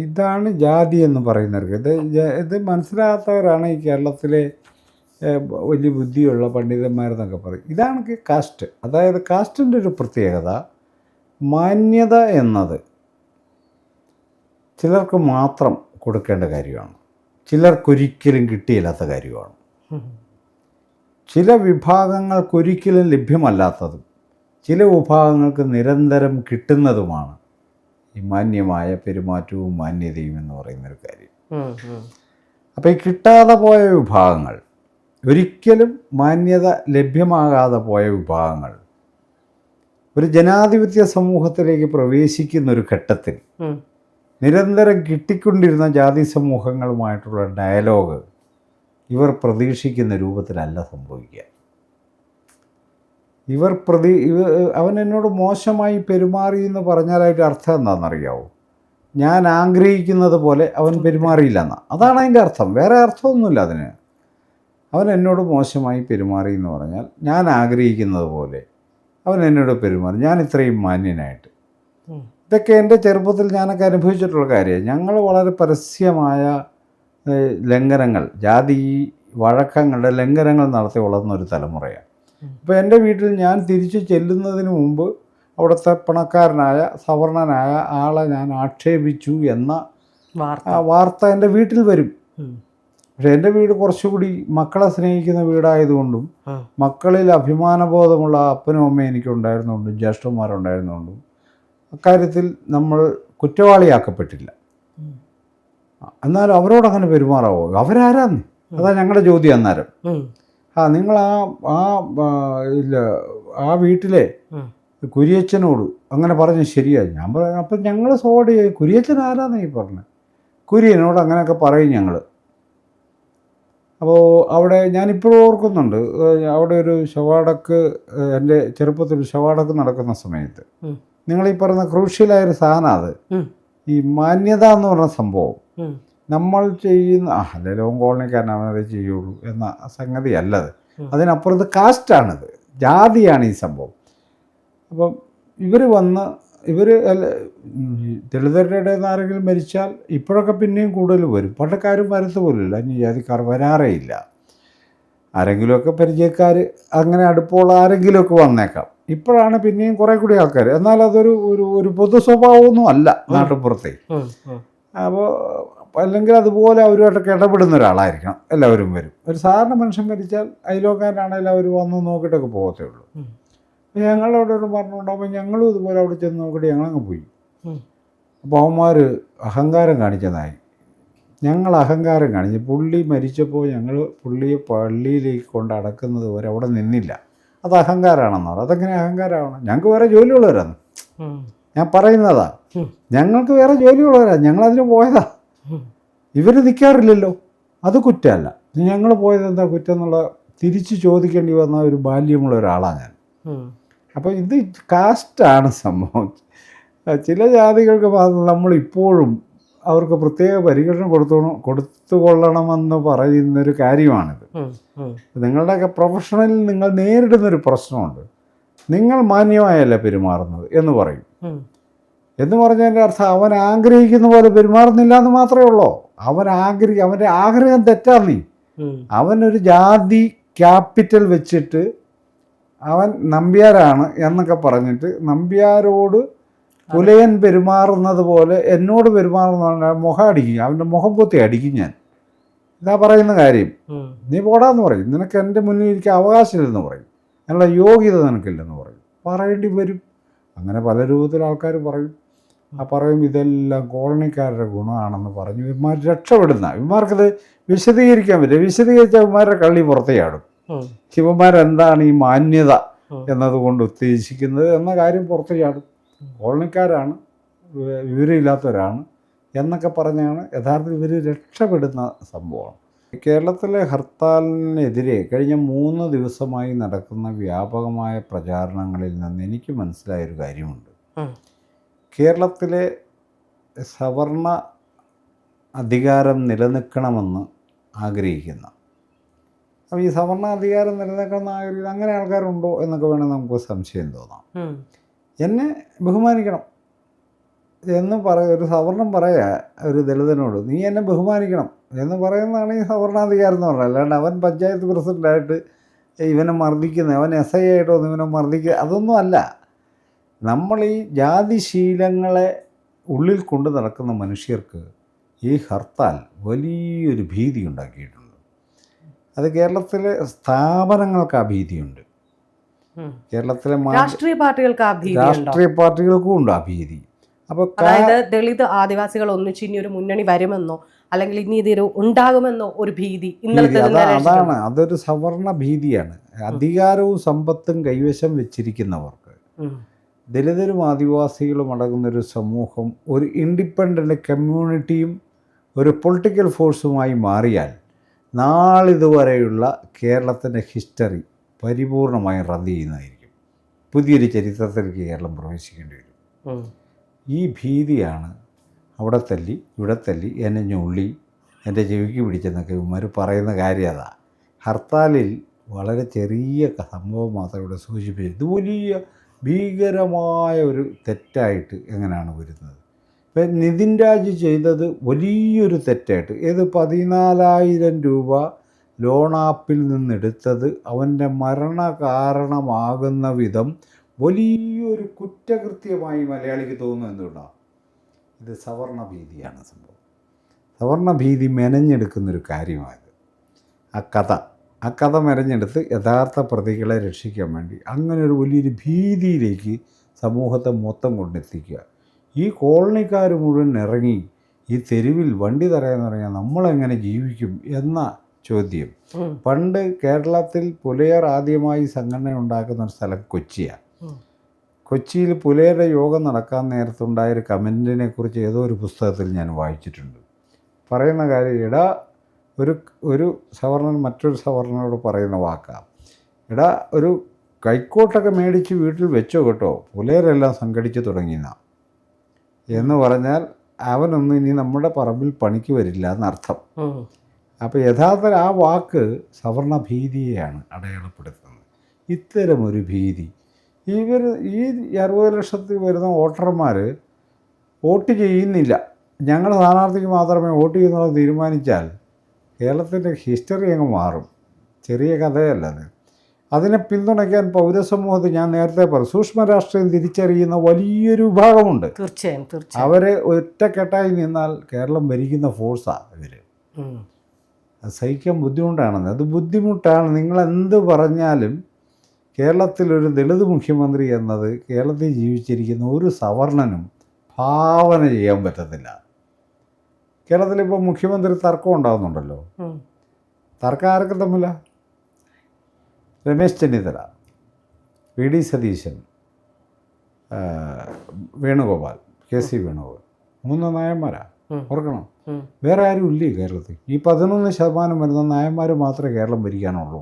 ഇതാണ് ജാതി എന്ന് പറയുന്നവർക്ക്. ഇത് മനസ്സിലാകാത്തവരാണ് ഈ കേരളത്തിലെ വലിയ ബുദ്ധിയുള്ള പണ്ഡിതന്മാരെന്നൊക്കെ പറയും. ഇതാണ് കാസ്റ്റ്. അതായത് കാസ്റ്റിൻ്റെ ഒരു പ്രത്യേകത, മാന്യത എന്നത് ചിലർക്ക് മാത്രം കൊടുക്കേണ്ട കാര്യമാണ്, ചിലർക്കൊരിക്കലും കിട്ടിയില്ലാത്ത കാര്യമാണ്. ചില വിഭാഗങ്ങൾക്കൊരിക്കലും ലഭ്യമല്ലാത്തതും ചില വിഭാഗങ്ങൾക്ക് നിരന്തരം കിട്ടുന്നതുമാണ് ഈ മാന്യമായ പെരുമാറ്റവും മാന്യതയും എന്ന് പറയുന്നൊരു കാര്യം. അപ്പോൾ ഈ കിട്ടാതെ പോയ വിഭാഗങ്ങൾ, ഒരിക്കലും മാന്യത ലഭ്യമാകാതെ പോയ വിഭാഗങ്ങൾ ഒരു ജനാധിപത്യ സമൂഹത്തിലേക്ക് പ്രവേശിക്കുന്നൊരു ഘട്ടത്തിൽ നിരന്തരം കിട്ടിക്കൊണ്ടിരുന്ന ജാതി സമൂഹങ്ങളുമായിട്ടുള്ള ഡയലോഗ് ഇവർ പ്രതീക്ഷിക്കുന്ന രൂപത്തിലല്ല സംഭവിക്കുക. അവൻ എന്നോട് മോശമായി പെരുമാറി എന്ന് പറഞ്ഞാലായിട്ട് അർത്ഥം എന്താണെന്നറിയാവോ? ഞാൻ ആഗ്രഹിക്കുന്നത് പോലെ അവൻ പെരുമാറിയില്ല എന്നാണ്. അതാണ് അതിൻ്റെ അർത്ഥം, വേറെ അർത്ഥമൊന്നുമില്ല അതിന്. അവൻ എന്നോട് മോശമായി പെരുമാറി എന്ന് പറഞ്ഞാൽ ഞാൻ ആഗ്രഹിക്കുന്നത് പോലെ അവൻ എന്നോട് പെരുമാറി, ഞാൻ ഇത്രയും മാന്യനായിട്ട്. ഇതൊക്കെ എൻ്റെ ചെറുപ്പത്തിൽ ഞാനൊക്കെ അനുഭവിച്ചിട്ടുള്ള കാര്യമാണ്. ഞങ്ങൾ വളരെ പരസ്യമായ ലംഘനങ്ങൾ, ജാതി വഴക്കങ്ങളുടെ ലംഘനങ്ങൾ നടത്തി വളർന്ന ഒരു തലമുറയാണ്. ഇപ്പോൾ എൻ്റെ വീട്ടിൽ ഞാൻ തിരിച്ചു ചെല്ലുന്നതിന് മുമ്പ് അവിടുത്തെ പണക്കാരനായ സവർണനായ ആളെ ഞാൻ ആക്ഷേപിച്ചു എന്ന വാർത്ത എൻ്റെ വീട്ടിൽ വരും. പക്ഷെ എൻ്റെ വീട് കുറച്ചുകൂടി മക്കളെ സ്നേഹിക്കുന്ന വീടായതുകൊണ്ടും മക്കളിൽ അഭിമാനബോധമുള്ള അപ്പനും അമ്മയും എനിക്കുണ്ടായിരുന്നുകൊണ്ടും ജ്യേഷ്ഠന്മാരുണ്ടായിരുന്നുകൊണ്ടും അക്കാര്യത്തിൽ നമ്മൾ കുറ്റവാളിയാക്കപ്പെട്ടില്ല. എന്നാലും അവരോടങ്ങനെ പെരുമാറാവോ? അവരാരാന്ന്? അതാ ഞങ്ങളുടെ ചോദ്യം അന്നേരം. നിങ്ങൾ ആ വീട്ടിലെ കുരിയച്ചനോട് അങ്ങനെ പറഞ്ഞ് ശരിയായി. ഞാൻ പറയാം, അപ്പം ഞങ്ങൾ സോടി കുരിയച്ചൻ ആരാന്ന് ഈ പറഞ്ഞത്? കുര്യനോട് അങ്ങനെയൊക്കെ പറയും ഞങ്ങൾ. അപ്പോൾ അവിടെ ഞാനിപ്പോഴും ഓർക്കുന്നുണ്ട്, അവിടെ ഒരു ശവടക്ക്, എൻ്റെ ചെറുപ്പത്തിൽ ശവടക്ക് നടക്കുന്ന സമയത്ത് നിങ്ങളീ പറയുന്ന ക്രൂഷ്യലായൊരു സാധനം അത്, ഈ മാന്യത എന്ന് പറഞ്ഞ സംഭവം നമ്മൾ ചെയ്യുന്ന അല്ലെങ്കിലും കോളനിക്കാരനവനതേ ചെയ്യുള്ളൂ എന്ന സംഗതി അല്ലത്. അതിനപ്പുറത്ത് കാസ്റ്റാണിത്, ജാതിയാണ് ഈ സംഭവം. അപ്പം ഇവർ ദളിതരുടെ ഇടയിൽ നിന്ന് ആരെങ്കിലും മരിച്ചാൽ ഇപ്പോഴൊക്കെ പിന്നെയും കൂടുതൽ വരും. പണ്ടക്കാരും വരത്ത് പോലുമില്ല, അന്യജാതിക്കാർ വരാറേ ഇല്ല. ആരെങ്കിലുമൊക്കെ പരിചയക്കാർ അങ്ങനെ അടുപ്പമുള്ള ആരെങ്കിലുമൊക്കെ വന്നേക്കാം. ഇപ്പോഴാണ് പിന്നെയും കുറേ കൂടി ആൾക്കാർ. എന്നാൽ അതൊരു ഒരു പൊതു സ്വഭാവമൊന്നും അല്ല നാട്ടുപുറത്തെ. അപ്പോൾ അല്ലെങ്കിൽ അതുപോലെ അവരുമായിട്ടൊക്കെ ഇടപെടുന്ന ഒരാളായിരിക്കണം. എല്ലാവരും വരും. ഒരു സാധാരണ മനുഷ്യൻ മരിച്ചാൽ അയലോക്കാരാണെങ്കിലും അവർ വന്ന് നോക്കിയിട്ടൊക്കെ പോകത്തേ ഉള്ളൂ. ഞങ്ങളവിടെ ഒരു പറഞ്ഞുണ്ടാകുമ്പോൾ ഞങ്ങളും ഇതുപോലെ അവിടെ ചെന്ന് നോക്കിയിട്ട് ഞങ്ങളങ്ങ് പോയി. അപ്പോൾ അവന്മാർ അഹങ്കാരം കാണിച്ചതായി. ഞങ്ങൾ അഹങ്കാരം കാണിച്ചു. പുള്ളി മരിച്ചപ്പോൾ ഞങ്ങൾ പുള്ളിയെ പള്ളിയിലേക്ക് കൊണ്ട് അടക്കുന്നത് വരെ അവിടെ നിന്നില്ല. അത് അഹങ്കാരമാണെന്ന് പറഞ്ഞു. അതെങ്ങനെ അഹങ്കാരമാണ്? ഞങ്ങൾക്ക് വേറെ ജോലിയുള്ളവരാണ്. ഞാൻ പറയുന്നതാ, ഞങ്ങൾക്ക് വേറെ ജോലിയുള്ളവരാണ്, ഞങ്ങളതിന് പോയതാ. ഇവർ നിൽക്കാറില്ലല്ലോ, അത് കുറ്റമല്ല. ഞങ്ങൾ പോയത് എന്താ കുറ്റം എന്നുള്ള തിരിച്ച് ചോദിക്കേണ്ടി വന്ന ഒരു ബാല്യമുള്ള ഒരാളാണ് ഞാൻ. അപ്പോൾ ഇത് കാസ്റ്റാണ് സംഭവം. ചില ജാതികൾക്ക് നമ്മളിപ്പോഴും അവർക്ക് പ്രത്യേക പരിഗണന കൊടുത്തുകൊള്ളണമെന്ന് പറയുന്നൊരു കാര്യമാണിത്. നിങ്ങളുടെയൊക്കെ പ്രൊഫഷണലിൽ നിങ്ങൾ നേരിടുന്നൊരു പ്രശ്നമുണ്ട്. നിങ്ങൾ മാന്യമായല്ല പെരുമാറുന്നത് എന്ന് പറയും. എന്ന് പറഞ്ഞതിൻ്റെ അർത്ഥം അവൻ ആഗ്രഹിക്കുന്ന പോലെ പെരുമാറുന്നില്ല എന്ന് മാത്രമേ ഉള്ളൂ. അവൻ്റെ ആഗ്രഹം തെറ്റാന്നീ. അവനൊരു ജാതി ക്യാപിറ്റൽ വെച്ചിട്ട് അവൻ നമ്പ്യാരാണ് എന്നൊക്കെ പറഞ്ഞിട്ട് നമ്പ്യാരോട് പുലയൻ പെരുമാറുന്നത് പോലെ എന്നോട് പെരുമാറുന്ന മുഖം അടിക്കും, അവൻ്റെ മുഖം പൊത്തി അടിക്കും ഞാൻ. ഇതാ പറയുന്ന കാര്യം. നീ പോടാന്ന് പറയും, നിനക്ക് എൻ്റെ മുന്നിൽ ഇരിക്കാൻ അവകാശമില്ലെന്ന് പറയും, അതിനുള്ള യോഗ്യത നിനക്കില്ലെന്ന് പറയും, പറയേണ്ടി വരും. അങ്ങനെ പല രൂപത്തിൽ ആൾക്കാർ പറയും. ആ പറയും ഇതെല്ലാം കോളനിക്കാരുടെ ഗുണമാണെന്ന് പറഞ്ഞ് ഇവന്മാർ രക്ഷപ്പെടുന്ന. ഇവന്മാർക്കത് വിശദീകരിക്കാൻ പറ്റില്ല. വിശദീകരിച്ച ഇവന്മാരുടെ കള്ളി പുറത്തേ ചാടും. ശിവന്മാരെന്താണ് ഈ മാന്യത എന്നതുകൊണ്ട് ഉദ്ദേശിക്കുന്നത് എന്ന കാര്യം പുറത്തു ചാടും. കോളനിക്കാരാണ്, വിവരമില്ലാത്തവരാണ് എന്നൊക്കെ പറഞ്ഞാണ് യഥാർത്ഥത്തിൽ ഇവർ രക്ഷപ്പെടുന്ന സംഭവമാണ്. കേരളത്തിലെ ഹർത്താലിനെതിരെ കഴിഞ്ഞ 3 ദിവസമായി നടക്കുന്ന വ്യാപകമായ പ്രചാരണങ്ങളിൽ നിന്ന് എനിക്ക് മനസ്സിലായൊരു കാര്യമുണ്ട്. കേരളത്തിലെ സവർണ അധികാരം നിലനിൽക്കണമെന്ന് ആഗ്രഹിക്കുന്ന, അപ്പോൾ ഈ സവർണ അധികാരം നിലനിൽക്കണമെന്ന് ആഗ്രഹിക്കുന്ന അങ്ങനെ ആൾക്കാരുണ്ടോ എന്നൊക്കെ വേണമെങ്കിൽ നമുക്ക് സംശയം തോന്നാം. എന്നെ ബഹുമാനിക്കണം എന്ന് ഒരു സവർണം പറയുക ഒരു ദളിതനോട്, നീ എന്നെ ബഹുമാനിക്കണം എന്ന് പറയുന്നതാണ് ഈ സവർണാധികാരം എന്ന് പറഞ്ഞത്. അല്ലാണ്ട് അവൻ പഞ്ചായത്ത് പ്രസിഡൻ്റായിട്ട് ഇവനെ മർദ്ദിക്കുന്നത്, അവൻ SI ആയിട്ടോ ഇവനെ മർദ്ദിക്കുക, അതൊന്നും അല്ല. നമ്മൾ ഈ ജാതിശീലങ്ങളെ ഉള്ളിൽ കൊണ്ട് നടക്കുന്ന മനുഷ്യർക്ക് ഈ ഹർത്താൽ വലിയൊരു ഭീതി ഉണ്ടാക്കിയിട്ടുണ്ട്. അത് കേരളത്തിലെ സ്ഥാപനങ്ങൾക്ക് ആ ഭീതിയുണ്ട്, കേരളത്തിലെ രാഷ്ട്രീയ പാർട്ടികൾക്കും ഉണ്ട് ആ ഭീതി. അപ്പോൾ അതായത് ദളിത് ആദിവാസികൾ ഒന്നിച്ച് ഇനി ഒരു മുന്നണി വരുമെന്നോ അല്ലെങ്കിൽ ഇനി ഇതൊരു ഉണ്ടാകുമെന്നോ ഒരു ഭീതി. അതാണ്, അതൊരു സവർണ ഭീതിയാണ്. അധികാരവും സമ്പത്തും കൈവശം വെച്ചിരിക്കുന്നവർക്ക്, ദലിതരും ആദിവാസികളും അടങ്ങുന്നൊരു സമൂഹം ഒരു ഇൻഡിപെൻഡൻ്റ് കമ്മ്യൂണിറ്റിയും ഒരു പൊളിറ്റിക്കൽ ഫോഴ്സുമായി മാറിയാൽ നാളിതുവരെയുള്ള കേരളത്തിൻ്റെ ഹിസ്റ്ററി പരിപൂർണമായും റദ്ദ് ചെയ്യുന്നതായിരിക്കും. പുതിയൊരു ചരിത്രത്തിലേക്ക് കേരളം പ്രവേശിക്കേണ്ടി വരും. ഈ ഭീതിയാണ് അവിടെ തല്ലി ഇവിടെ തല്ലി എന്നെ ഞുള്ളി എൻ്റെ ചെവിക്ക് പിടിച്ചെന്നൊക്കെ ഇവന്മാർ പറയുന്ന കാര്യം. അതാ ഹർത്താലിൽ വളരെ ചെറിയ സംഭവം മാത്രം ഇവിടെ സൂചിപ്പിച്ചത്. ഇത് വലിയ ഭീകരമായ ഒരു തെറ്റായിട്ട് എങ്ങനെയാണ് വരുന്നത്. ഇപ്പം നിതിൻ രാജ് ചെയ്തത് വലിയൊരു തെറ്റായിട്ട്, 14,000 രൂപ ലോൺ ആപ്പിൽ നിന്നെടുത്തത് അവൻ്റെ മരണകാരണമാകുന്ന വിധം വലിയൊരു കുറ്റകൃത്യമായി മലയാളിക്ക് തോന്നുന്നു. എന്തുകൊണ്ടാണ്? ഇത് സവർണ ഭീതിയാണ് സംഭവം. സവർണ ഭീതി മെനഞ്ഞെടുക്കുന്നൊരു കാര്യമായത്. ആ കഥ മെനഞ്ഞെടുത്ത് യഥാർത്ഥ പ്രതികളെ രക്ഷിക്കാൻ വേണ്ടി അങ്ങനെ ഒരു വലിയൊരു ഭീതിയിലേക്ക് സമൂഹത്തെ മൊത്തം കൊണ്ടെത്തിക്കുക. ഈ കോളനിക്കാർ മുഴുവൻ ഇറങ്ങി ഈ തെരുവിൽ വണ്ടി തടയാന്ന് പറഞ്ഞാൽ നമ്മളെങ്ങനെ ജീവിക്കും എന്ന ചോദ്യം. പണ്ട് കേരളത്തിൽ പുലയർ ആദ്യമായി സംഘടന ഉണ്ടാക്കുന്ന ഒരു സ്ഥലം കൊച്ചിയാണ്. കൊച്ചിയിൽ പുലയരുടെ യോഗം നടക്കാൻ നേരത്തുണ്ടായൊരു കമൻറ്റിനെ കുറിച്ച് ഏതോ ഒരു പുസ്തകത്തിൽ ഞാൻ വായിച്ചിട്ടുണ്ട്. പറയുന്ന കാര്യം, ഒരു സവർണൻ മറ്റൊരു സവർണനോട് പറയുന്ന വാക്കാണ്, ഒരു കൈക്കോട്ടൊക്കെ മേടിച്ച് വീട്ടിൽ വെച്ചോ കേട്ടോ, പുലയരെല്ലാം സംഘടിച്ച് തുടങ്ങിയെന്നാണ്. എന്ന് പറഞ്ഞാൽ അവനൊന്നും ഇനി നമ്മുടെ പറമ്പിൽ പണിക്ക് വരില്ല എന്നർത്ഥം. അപ്പോൾ യഥാർത്ഥത്തിൽ ആ വാക്ക് സവർണ ഭീതിയെയാണ് അടയാളപ്പെടുത്തുന്നത്. ഇത്തരമൊരു ഭീതി ഈ 60 ലക്ഷത്തിൽ വരുന്ന വോട്ടർമാർ വോട്ട് ചെയ്യുന്നില്ല, ഞങ്ങളുടെ സ്ഥാനാർത്ഥിക്ക് മാത്രമേ വോട്ട് ചെയ്യുന്നുള്ളത് തീരുമാനിച്ചാൽ കേരളത്തിൻ്റെ ഹിസ്റ്ററി അങ്ങ് മാറും. ചെറിയ കഥയല്ല അത്. അതിനെ പിന്തുണയ്ക്കാൻ പൗരസമൂഹത്തിൽ ഞാൻ നേരത്തെ പറഞ്ഞു സൂക്ഷ്മ രാഷ്ട്രീയം തിരിച്ചറിയുന്ന വലിയൊരു വിഭാഗമുണ്ട്. തീർച്ചയായും അവരെ ഒറ്റക്കെട്ടായി നിന്നാൽ കേരളം ഭരിക്കുന്ന ഫോഴ്സാണ് ഇവർ. അത് സഹിക്കാൻ ബുദ്ധിമുട്ടാണെന്ന്. അത് ബുദ്ധിമുട്ടാണ്. നിങ്ങളെന്ത് പറഞ്ഞാലും കേരളത്തിലൊരു ദളിത് മുഖ്യമന്ത്രി എന്നത് കേരളത്തിൽ ജീവിച്ചിരിക്കുന്ന ഒരു സവർണനും ഭാവന ചെയ്യാൻ പറ്റത്തില്ല. കേരളത്തിലിപ്പോൾ മുഖ്യമന്ത്രി തർക്കം ഉണ്ടാകുന്നുണ്ടല്ലോ. തർക്കം ആരൊക്കെ തമ്മിലാണ്? Ramesh Chennithala, VD Satheesan, Venugopal, KC Venugopal, 3 നായന്മാരാണ്. ഓർക്കണം, വേറെ ആരും ഇല്ലേ കേരളത്തിൽ? ഈ 11% വരുന്ന നായന്മാർ മാത്രമേ കേരളം ഭരിക്കാനുള്ളൂ.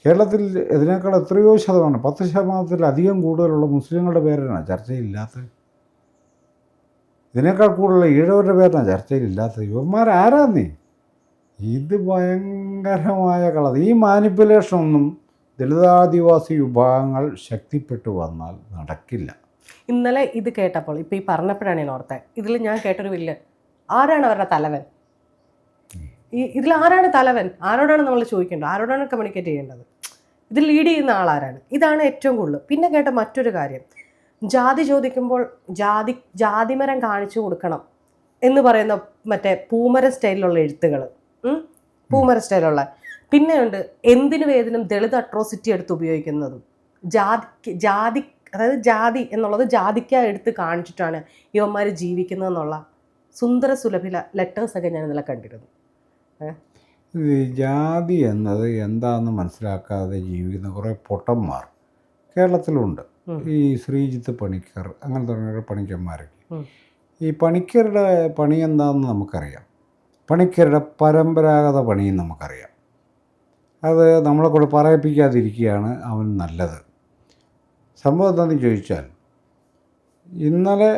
കേരളത്തിൽ ഇതിനേക്കാൾ എത്രയോ ശതമാനം, 10%-ലധികം കൂടുതലുള്ള മുസ്ലിങ്ങളുടെ പേരാണ് ചർച്ചയിലില്ലാത്തത്. ഇതിനേക്കാൾ കൂടുതലുള്ള ഈഴവരുടെ പേരാണ് ചർച്ചയിലില്ലാത്തത്. ഇവന്മാരാരാന്നേ? ഇത് ഭയങ്കരമായ കളത്. ഈ മാനിപ്പുലേഷനൊന്നും ദളിതാദിവാസി വിഭാഗങ്ങൾ ശക്തിപ്പെട്ടു വന്നാൽ നടക്കില്ല. ഇന്നലെ ഇത് കേട്ടപ്പോൾ, ഇപ്പോൾ ഈ പറഞ്ഞപ്പോഴാണ് ഞാൻ ഓർത്തത്, ഇതിൽ ഞാൻ കേട്ടൊരു ആരാണ് അവരുടെ തലവൻ? ഇതിൽ ആരാണ് തലവൻ? ആരോടാണ് നമ്മൾ ചോദിക്കേണ്ടത്? ആരോടാണ് കമ്മ്യൂണിക്കേറ്റ് ചെയ്യേണ്ടത്? ഇതിൽ ലീഡ് ചെയ്യുന്ന ആളാരാണ്? ഇതാണ് ഏറ്റവും കൂടുതൽ. പിന്നെ കേട്ട മറ്റൊരു കാര്യം, ജാതി ചോദിക്കുമ്പോൾ ജാതിമരം കാണിച്ചു കൊടുക്കണം എന്ന് പറയുന്ന മറ്റേ പൂമര സ്റ്റൈലിലുള്ള എഴുത്തുകൾ, പൂമര സ്റ്റൈലുള്ള. പിന്നെയുണ്ട് എന്തിനും ഏതിനും ദളിത് അട്രോസിറ്റി എടുത്ത് ഉപയോഗിക്കുന്നതും. ജാതി അതായത് ജാതി എന്നുള്ളത് ജാതിക്ക എടുത്ത് കാണിച്ചിട്ടാണ് ഇവന്മാർ ജീവിക്കുന്നതെന്നുള്ള സുന്ദര സുലഭില ലെറ്റേഴ്സൊക്കെ ഞാൻ ഇന്നലെ കണ്ടിരുന്നു. ജാതി എന്നത് എന്താണെന്ന് മനസ്സിലാക്കാതെ ജീവിക്കുന്ന കുറേ പൊട്ടന്മാർ കേരളത്തിലുണ്ട്. ഈ ശ്രീജിത്ത് പണിക്കർ അങ്ങനെ തുടങ്ങിയ പണിക്കന്മാരൊക്കെ. ഈ പണിക്കരുടെ പണി എന്താണെന്ന് നമുക്കറിയാം, പണിക്കരുടെ പരമ്പരാഗത പണിയും നമുക്കറിയാം. അത് നമ്മളെ കൂടെ പറയിപ്പിക്കാതിരിക്കുകയാണ് അവൻ നല്ലത്. സംഭവം എന്താണെന്ന് ചോദിച്ചാൽ, ഇന്നലെ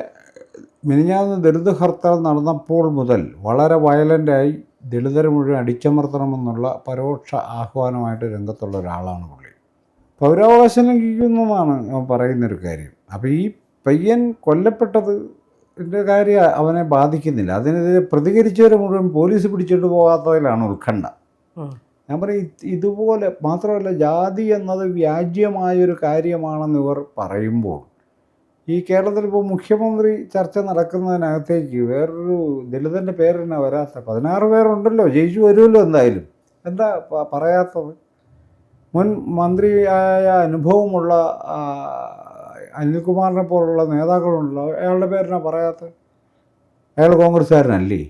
മിനിഞ്ഞാന്ന് ദളിത് ഹർത്താൽ നടന്നപ്പോൾ മുതൽ വളരെ വയലൻ്റായി ദളിതരെ മുഴുവൻ അടിച്ചമർത്തണമെന്നുള്ള പരോക്ഷ ആഹ്വാനമായിട്ട് രംഗത്തുള്ള ഒരാളാണ് പുള്ളി. പൗരാവകാശം ലംഘിക്കുന്നതാണ് അവൻ പറയുന്നൊരു കാര്യം. അപ്പോൾ ഈ പയ്യൻ കൊല്ലപ്പെട്ടതിൻ്റെ കാര്യം അവനെ ബാധിക്കുന്നില്ല. അതിനെതിരെ പ്രതികരിച്ചവരെ മുഴുവൻ പോലീസ് പിടിച്ചിട്ട് പോകാത്തതിലാണ് ഉത്കണ്ഠ. ഞാൻ പറയും, ഇതുപോലെ മാത്രമല്ല, ജാതി എന്നത് വ്യാജ്യമായൊരു കാര്യമാണെന്ന് ഇവർ പറയുമ്പോൾ ഈ കേരളത്തിൽ ഇപ്പോൾ മുഖ്യമന്ത്രി ചർച്ച നടക്കുന്നതിനകത്തേക്ക് വേറൊരു ദളിതൻ്റെ പേര് തന്നെ വരാത്ത 16 പേരുണ്ടല്ലോ, ജയിച്ചു വരുമല്ലോ എന്തായാലും. എന്താ പറയാത്തത്? മുൻ മന്ത്രിയായ അനുഭവമുള്ള അനിൽകുമാറിനെ പോലുള്ള നേതാക്കളുണ്ടല്ലോ, അയാളുടെ പേരിനാണ് പറയാത്തത്? അയാൾ കോൺഗ്രസ്സുകാരനല്ലേ?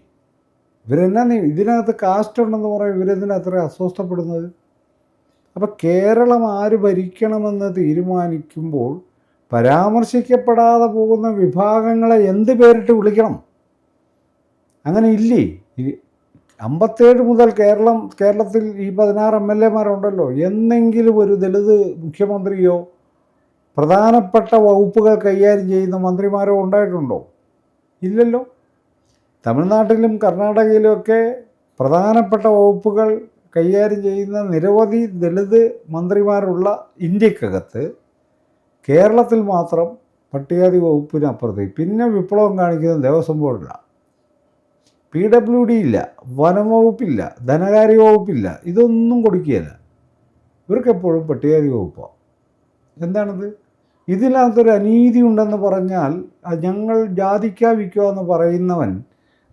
ഇവരെന്നാ ഇതിനകത്ത് കാസ്റ്റ് ഉണ്ടെന്ന് പറയും, ഇവരെന്തിനാ അത്ര അസ്വസ്ഥപ്പെടുന്നത്? അപ്പോൾ കേരളം ആര് ഭരിക്കണമെന്ന് തീരുമാനിക്കുമ്പോൾ പരാമർശിക്കപ്പെടാതെ പോകുന്ന വിഭാഗങ്ങളെ എന്ത് പേരിട്ട് വിളിക്കണം? അങ്ങനെ ഇല്ലേ? 57 മുതൽ കേരളത്തിൽ ഈ 16 MLA-മാരുണ്ടല്ലോ. എന്നെങ്കിലും ഒരു ദളിത് മുഖ്യമന്ത്രിയോ പ്രധാനപ്പെട്ട വകുപ്പുകൾ കൈകാര്യം ചെയ്യുന്ന മന്ത്രിമാരോ ഉണ്ടായിട്ടുണ്ടോ? ഇല്ലല്ലോ. തമിഴ്നാട്ടിലും കർണാടകയിലുമൊക്കെ പ്രധാനപ്പെട്ട വകുപ്പുകൾ കൈകാര്യം ചെയ്യുന്ന നിരവധി ദളിത് മന്ത്രിമാരുള്ള ഇന്ത്യക്കകത്ത് കേരളത്തിൽ മാത്രം പട്ടികജാതി വകുപ്പിനപ്പുറത്ത് പിന്നെ വിപ്ലവം കാണിക്കുന്ന ദേവസ്വം ബോർഡിലാണ്. PWD ഇല്ല, വനം വകുപ്പില്ല, ധനകാര്യ വകുപ്പില്ല, ഇതൊന്നും കൊടുക്കുകയില്ല. ഇവർക്കെപ്പോഴും പട്ടികജാതി വകുപ്പാണ്. എന്താണിത്? ഇതിനകത്തൊരു അനീതി ഉണ്ടെന്ന് പറഞ്ഞാൽ ഞങ്ങൾ ജാതിക്കാവിക്കുക എന്ന് പറയുന്നവൻ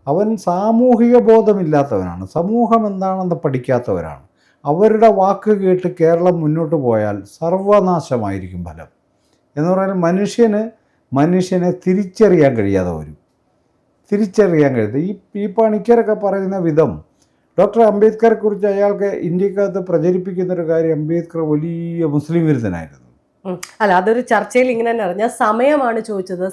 അവൻ സാമൂഹിക ബോധമില്ലാത്തവനാണ്, സമൂഹം എന്താണെന്ന് പഠിക്കാത്തവരാണ്. അവരുടെ വാക്ക് കേട്ട് കേരളം മുന്നോട്ട് പോയാൽ സർവനാശമായിരിക്കും ഫലം. എന്ന് പറഞ്ഞാൽ മനുഷ്യനെ തിരിച്ചറിയാൻ കഴിയാതെ വരും. ഈ പണിക്കരൊക്കെ പറയുന്ന വിധം, ഡോക്ടർ അംബേദ്കറെ കുറിച്ച് അയാൾക്ക് ഇന്ത്യക്കകത്ത് പ്രചരിപ്പിക്കുന്നൊരു കാര്യം, അംബേദ്കർ വലിയ മുസ്ലിം വിരുദ്ധനായിരുന്നു. അല്ല, അതൊരു ചർച്ചയിൽ ഇങ്ങനെ തന്നെ അറിഞ്ഞ സമയമാണ് ചോദിച്ചത്,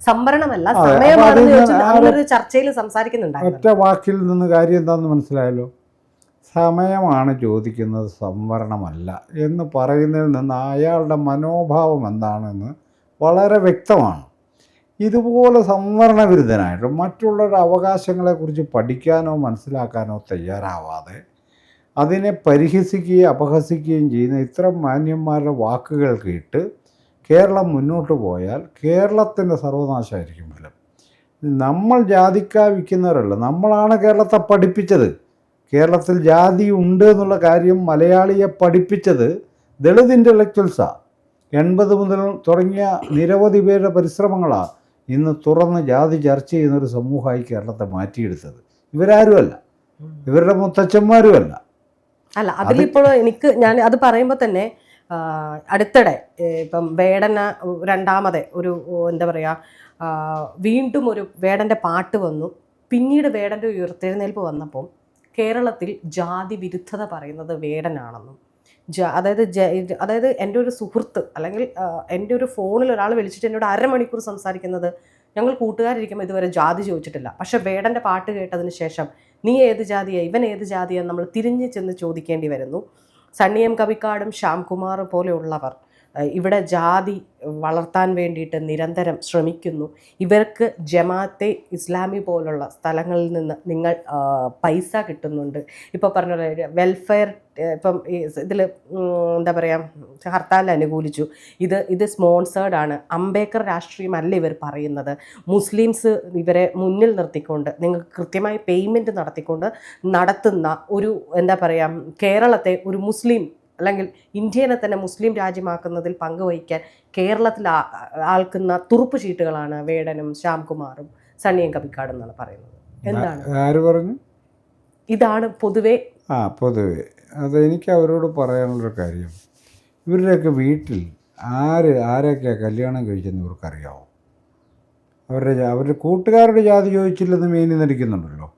സംവരണമല്ല സമയമാണെന്ന് ചോദിച്ചത്. അങ്ങനൊരു ചർച്ചയിൽ സംസാരിക്കുന്നുണ്ടായിരുന്നു. ഒറ്റ വാക്കിൽ നിന്ന് കാര്യം എന്താണെന്ന് മനസ്സിലായല്ലോ. സമയമാണ് ചോദിക്കുന്നത്, സംവരണമല്ല എന്ന് പറയുന്നതിൽ നിന്ന് അയാളുടെ മനോഭാവം എന്താണെന്ന് വളരെ വ്യക്തമാണ്. ഇതുപോലെ സംവരണ വിരുദ്ധനായിട്ട് മറ്റുള്ളവരുടെ അവകാശങ്ങളെക്കുറിച്ച് പഠിക്കാനോ മനസ്സിലാക്കാനോ തയ്യാറാവാതെ അതിനെ പരിഹസിക്കുകയും അപഹസിക്കുകയും ചെയ്യുന്ന ഇത്തരം മാന്യന്മാരുടെ വാക്കുകൾ കേട്ട് കേരളം മുന്നോട്ട് പോയാൽ കേരളത്തിൻ്റെ സർവനാശമായിരിക്കും ഫലം. നമ്മൾ ജാതിക്കാവിക്കുന്നവരല്ല, നമ്മളാണ് കേരളത്തെ പഠിപ്പിച്ചത്. കേരളത്തിൽ ജാതി ഉണ്ട് എന്നുള്ള കാര്യം മലയാളിയെ പഠിപ്പിച്ചത് ദളിത് ഇൻ്റലക്ച്വൽസാണ്. 80 മുതൽ തുടങ്ങിയ നിരവധി പേരുടെ പരിശ്രമങ്ങളാണ് ഇന്ന് തുറന്ന് ജാതി ചർച്ച ചെയ്യുന്നൊരു സമൂഹമായി കേരളത്തെ മാറ്റിയെടുത്തത്. ഇവരാരുമല്ല, ഇവരുടെ മുത്തച്ഛന്മാരുമല്ല. അല്ല, അതിലിപ്പോൾ ഞാൻ അത് പറയുമ്പോൾ തന്നെ അടുത്തിടെ ഇപ്പം വേടന രണ്ടാമത് ഒരു എന്താ പറയുക, വീണ്ടും ഒരു വേടൻ്റെ പാട്ട് വന്നു. പിന്നീട് വേടൻ്റെ ഉയർത്തെഴുന്നേൽപ്പ് വന്നപ്പോൾ കേരളത്തിൽ ജാതി വിരുദ്ധത പറയുന്നത് വേടനാണെന്നും അതായത് എൻ്റെ ഒരു സുഹൃത്ത് അല്ലെങ്കിൽ എൻ്റെ ഒരു ഫോണിൽ ഒരാൾ വിളിച്ചിട്ട് എന്നോട് 1/2 മണിക്കൂർ സംസാരിക്കുന്നത്, ഞങ്ങൾ കൂട്ടുകാരിരിക്കുമ്പോൾ ഇതുവരെ ജാതി ചോദിച്ചിട്ടില്ല, പക്ഷെ വേടൻ്റെ പാട്ട് കേട്ടതിന് ശേഷം നീ ഏത് ജാതിയാ, ഇവൻ ഏത് ജാതിയാന്ന് നമ്മൾ തിരിഞ്ഞ് ചെന്ന് ചോദിക്കേണ്ടി വരുന്നു. സണ്ണി എം കവിക്കാടും ശ്യാംകുമാർ പോലെയുള്ളവർ ഇവിടെ ജാതി വളർത്താൻ വേണ്ടിയിട്ട് നിരന്തരം ശ്രമിക്കുന്നു. ഇവർക്ക് ജമാഅത്തെ ഇസ്ലാമി പോലുള്ള സ്ഥലങ്ങളിൽ നിന്ന് നിങ്ങൾ പൈസ കിട്ടുന്നുണ്ട്. ഇപ്പോൾ പറഞ്ഞ വെൽഫെയർ, ഇപ്പം ഇതിൽ എന്താ പറയുക, ഹർത്താലിൽ അനുകൂലിച്ചു. ഇത് സ്പോൺസേർഡാണ്. അംബേദ്കർ രാഷ്ട്രീയമല്ല ഇവർ പറയുന്നത്. മുസ്ലിംസ് ഇവരെ മുന്നിൽ നിർത്തിക്കൊണ്ട് നിങ്ങൾക്ക് കൃത്യമായി പേയ്മെൻറ്റ് നടത്തിക്കൊണ്ട് നടത്തുന്ന ഒരു എന്താ പറയുക, കേരളത്തെ ഒരു മുസ്ലിം അല്ലെങ്കിൽ ഇന്ത്യനെ തന്നെ മുസ്ലിം രാജ്യമാക്കുന്നതിൽ പങ്കുവഹിക്കാൻ കേരളത്തിൽ ആൾക്കുന്ന തുറുപ്പ് ചീട്ടുകളാണ് വേടനും ശ്യാംകുമാറും സണ്ണിയും കബിക്കാടും എന്നാണ് പറയുന്നത്. എന്താണ് ആര് പറഞ്ഞു? ഇതാണ് പൊതുവെ പൊതുവെ അത് എനിക്ക് അവരോട് പറയാനുള്ളൊരു കാര്യം, ഇവരുടെയൊക്കെ വീട്ടിൽ ആരൊക്കെയാണ് കല്യാണം കഴിച്ചെന്ന് ഇവർക്കറിയാമോ? അവരുടെ കൂട്ടുകാരുടെ ജാതി ചോദിച്ചില്ലെന്ന് മീനി നടിക്കുന്നുണ്ടല്ലോ,